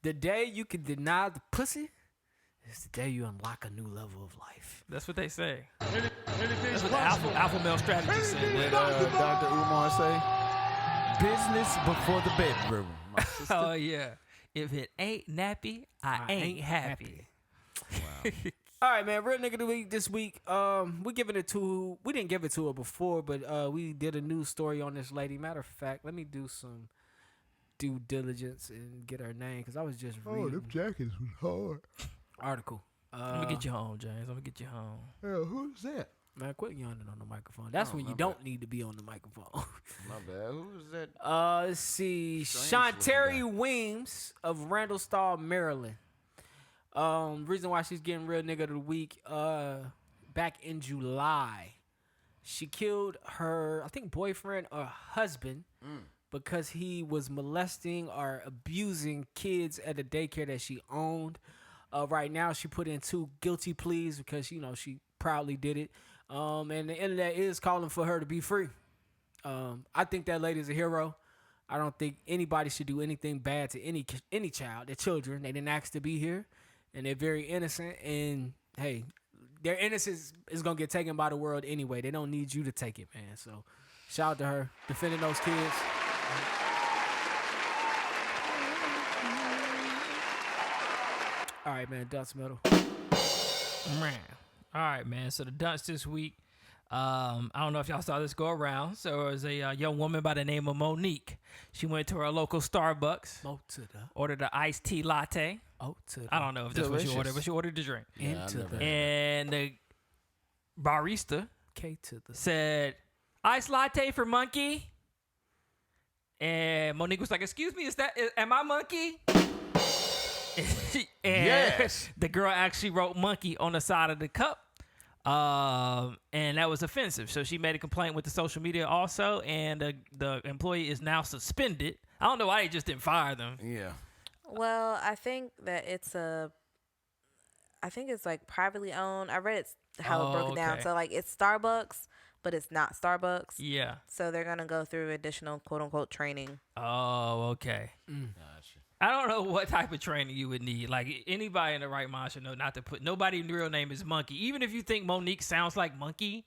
The day you can deny the pussy is the day you unlock a new level of life. That's what they say. That's what the alpha male strategy said. What Dr. Umar say? Business before the bedroom. My sister. Oh yeah. If it ain't nappy, I ain't happy. All right, man. Real nigga of the week this week. We didn't give it to her before, but we did a news story on this lady. Matter of fact, let me do some due diligence and get her name because I was just reading. Oh, them jackets was hard. Article. Let me get you home, James. Let me get you home. Hell, who's that? Man, quit yawning on the microphone. That's when you don't need to be on the microphone. My bad. Who's that? Let's see. Strange Shantari looking Weems of Randallstown, Maryland. Reason why she's getting real nigga of the week. Back in July, she killed her, I think, boyfriend or husband because he was molesting or abusing kids at a daycare that she owned. Right now, she put in 2 guilty pleas because she proudly did it. And the internet is calling for her to be free. I think that lady's a hero. I don't think anybody should do anything bad to any child. They're children. They didn't ask to be here, and they're very innocent. And hey, their innocence is gonna get taken by the world anyway. They don't need you to take it, man. So, shout out to her defending those kids. All right, man. Dunce Metal. Man. All right, man. So the dunce this week, I don't know if y'all saw this go around. So it was a young woman by the name of Monique. She went to her local Starbucks, ordered an iced tea latte. I don't know if that's what she ordered, but she ordered the drink. And the barista said, "Iced latte for monkey." And Monique was like, "Excuse me, am I monkey?" And Yes. the girl actually wrote monkey on the side of the cup. And that was offensive. So she made a complaint with the social media also, and the employee is now suspended. I don't know why they just didn't fire them. Yeah. Well, I think that it's like privately owned. I read how it broke it down. Okay. So like it's Starbucks, but it's not Starbucks. Yeah. So they're gonna go through additional quote unquote training. Oh, okay. Gotcha. I don't know what type of training you would need. Like anybody in the right mind should know not to put nobody's real name is Monkey. Even if you think Monique sounds like Monkey,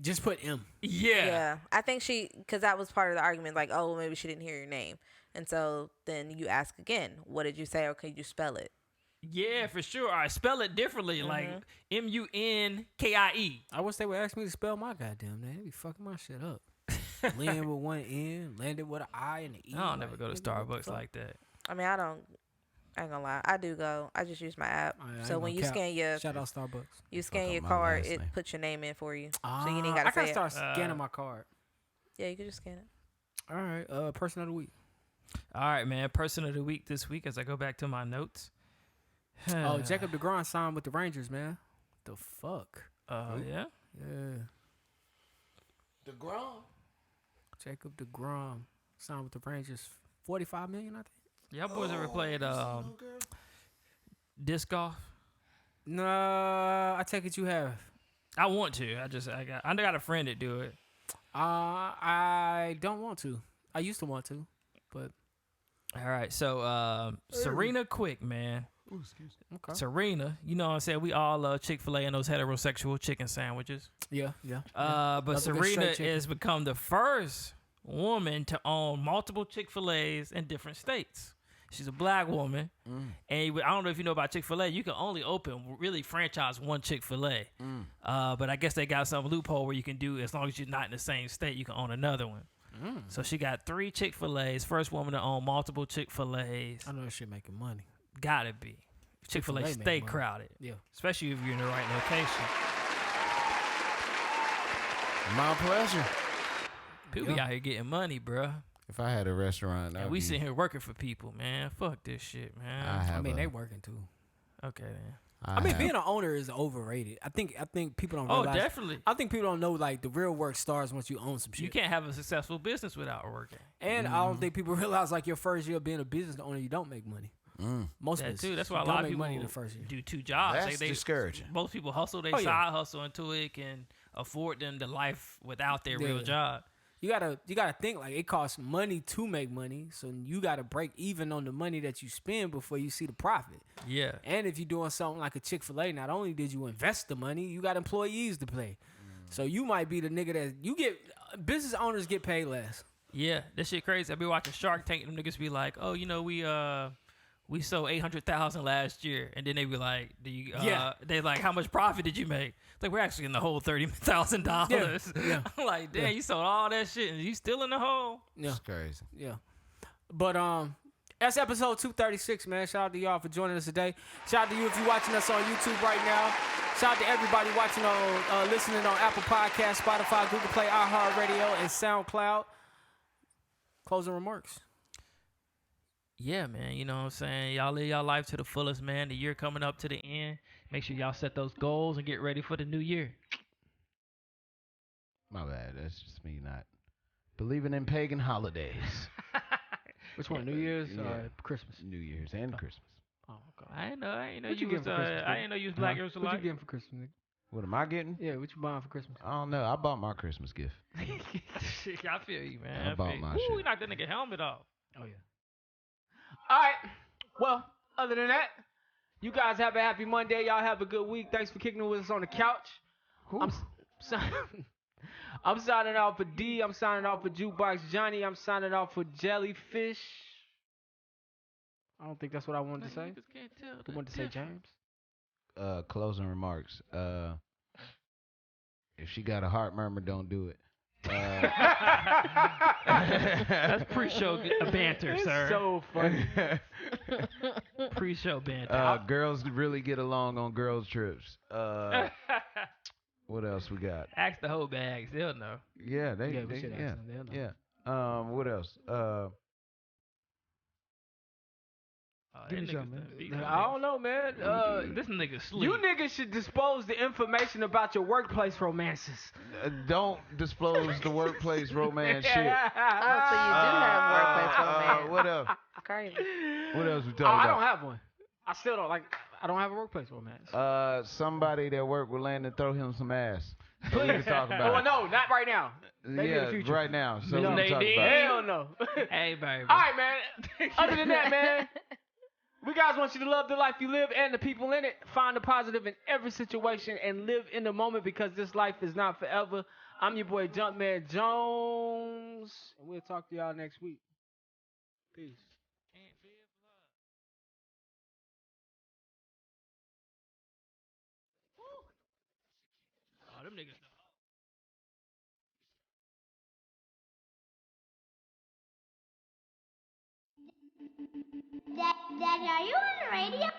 just put M. Yeah. I think because that was part of the argument. Like, oh, maybe she didn't hear your name, and so then you ask again, what did you say, or can you spell it? Yeah, for sure. All right, spell it differently, like Munkie. I wish they would ask me to spell my goddamn name. They be fucking my shit up. Land with one N, landed with an I and an E. I don't never go to Starbucks like that. I mean, I ain't gonna lie. I do go. I just use my app. So when you scan your shout out Starbucks, you scan your my card, last it name. puts your name in for you. So you ain't gotta I say gotta it. start scanning my card. Yeah, you can just scan it. All right, person of the week. All right, man. Person of the week this week as I go back to my notes. Jacob DeGrom signed with the Rangers, man. The fuck? Yeah? Yeah. DeGrom. Jacob DeGrom signed with the Rangers. $45 million, I think. Y'all boys ever played disc golf? No, I take it you have. I want to. I got a friend that do it. I don't want to. I used to want to, but All right, so Serena Quick, man. Ooh, excuse me. okay. Serena, you know what I'm saying? We all love Chick-fil-A and those heterosexual chicken sandwiches. Yeah. But Love a good Serena straight chicken. has become the first woman to own multiple Chick-fil-A's in different states. She's a black woman. And I don't know if you know about Chick-fil-A. You can only really franchise one Chick-fil-A. But I guess they got some loophole where you can do, as long as you're not in the same state, you can own another one. So she got 3 Chick-fil-A's. First woman to own multiple Chick-fil-A's. I know that shit making money. Gotta be. Chick-fil-A Chick-fil-A stay make money. crowded. Yeah. Especially if you're in the right location. My pleasure. People be out here getting money, bruh. If I had a restaurant, And we sitting here working for people, man. Fuck this shit, man. I mean, they working too. Okay, then. I mean, being an owner is overrated. I think people don't realize. Oh, definitely. I think people don't know like the real work starts once you own some shit. You can't have a successful business without working. And I don't think people realize like your first year of being a business owner, you don't make money. Most That businesses, too. That's why you a don't lot of make people money the first year. do 2 jobs. That's discouraging. Most people hustle. They Oh, yeah. side hustle until it can afford them the life without their real Yeah. job. You gotta think like it costs money to make money, so you gotta break even on the money that you spend before you see the profit. Yeah. And if you're doing something like a Chick-fil-A, not only did you invest the money, you got employees to pay. So you might be the nigga that you get. Business owners get paid less. Yeah, this shit crazy. I be watching Shark Tank, and them niggas be like, "Oh, you know, we sold 800,000 last year," and then they be like, "Do you?" They like, "How much profit did you make?" It's like, we're actually in the hole $30,000. Yeah. I'm like, damn, you sold all that shit, and you still in the hole. Yeah. It's crazy. Yeah. But that's episode 236, man. Shout out to y'all for joining us today. Shout out to you if you're watching us on YouTube right now. Shout out to everybody watching on listening on Apple Podcasts, Spotify, Google Play, iHeartRadio, and SoundCloud. Closing remarks. Yeah, man. You know what I'm saying? Y'all live y'all life to the fullest, man. The year coming up to the end. Make sure y'all set those goals and get ready for the new year. My bad. That's just me not believing in pagan holidays. Which one? New Year's or Christmas? New Year's and Christmas. Oh, okay. I ain't know What you you was getting for Christmas, I ain't know you was black. What you getting for Christmas, nigga? What am I getting? Yeah, what you buying for Christmas? I don't know. I bought my Christmas gift. I feel you, man. I bought my shit. Ooh, we knocked that nigga helmet off. Oh, yeah. All right. Well, other than that, you guys have a happy Monday. Y'all have a good week. Thanks for kicking it with us on the couch. I'm signing off for D. I'm signing off for Jukebox Johnny. I'm signing off for Jellyfish. I don't think that's what I wanted to say. I wanted to say James. Closing remarks. If she got a heart murmur, don't do it. That's pre-show banter, sir. So funny. Pre-show banter. Girls really get along on girls trips. What else we got? Ask the whole bags. They'll know. Yeah, we should ask them. They'll know. Yeah. What else? Give me something, man. I don't know, man. This nigga sleep. You niggas should dispose the information about your workplace romances. Don't disclose the workplace romance shit. Oh, so you do have workplace romance. What else? Crazy. What else we talking I about? don't have one. I still don't like. I don't have a workplace romance. Somebody that work with Landon throw him some ass. So we can talk about Oh it. no, not right now. Maybe in the future. Right now. So No, we can talk about it. hell no. Hey, baby. All right, man. Other than that, man, we guys want you to love the life you live and the people in it. Find the positive in every situation and live in the moment because this life is not forever. I'm your boy Jumpman Jones, and we'll talk to y'all next week. Peace. Oh, them niggas. Dad, are you on the radio?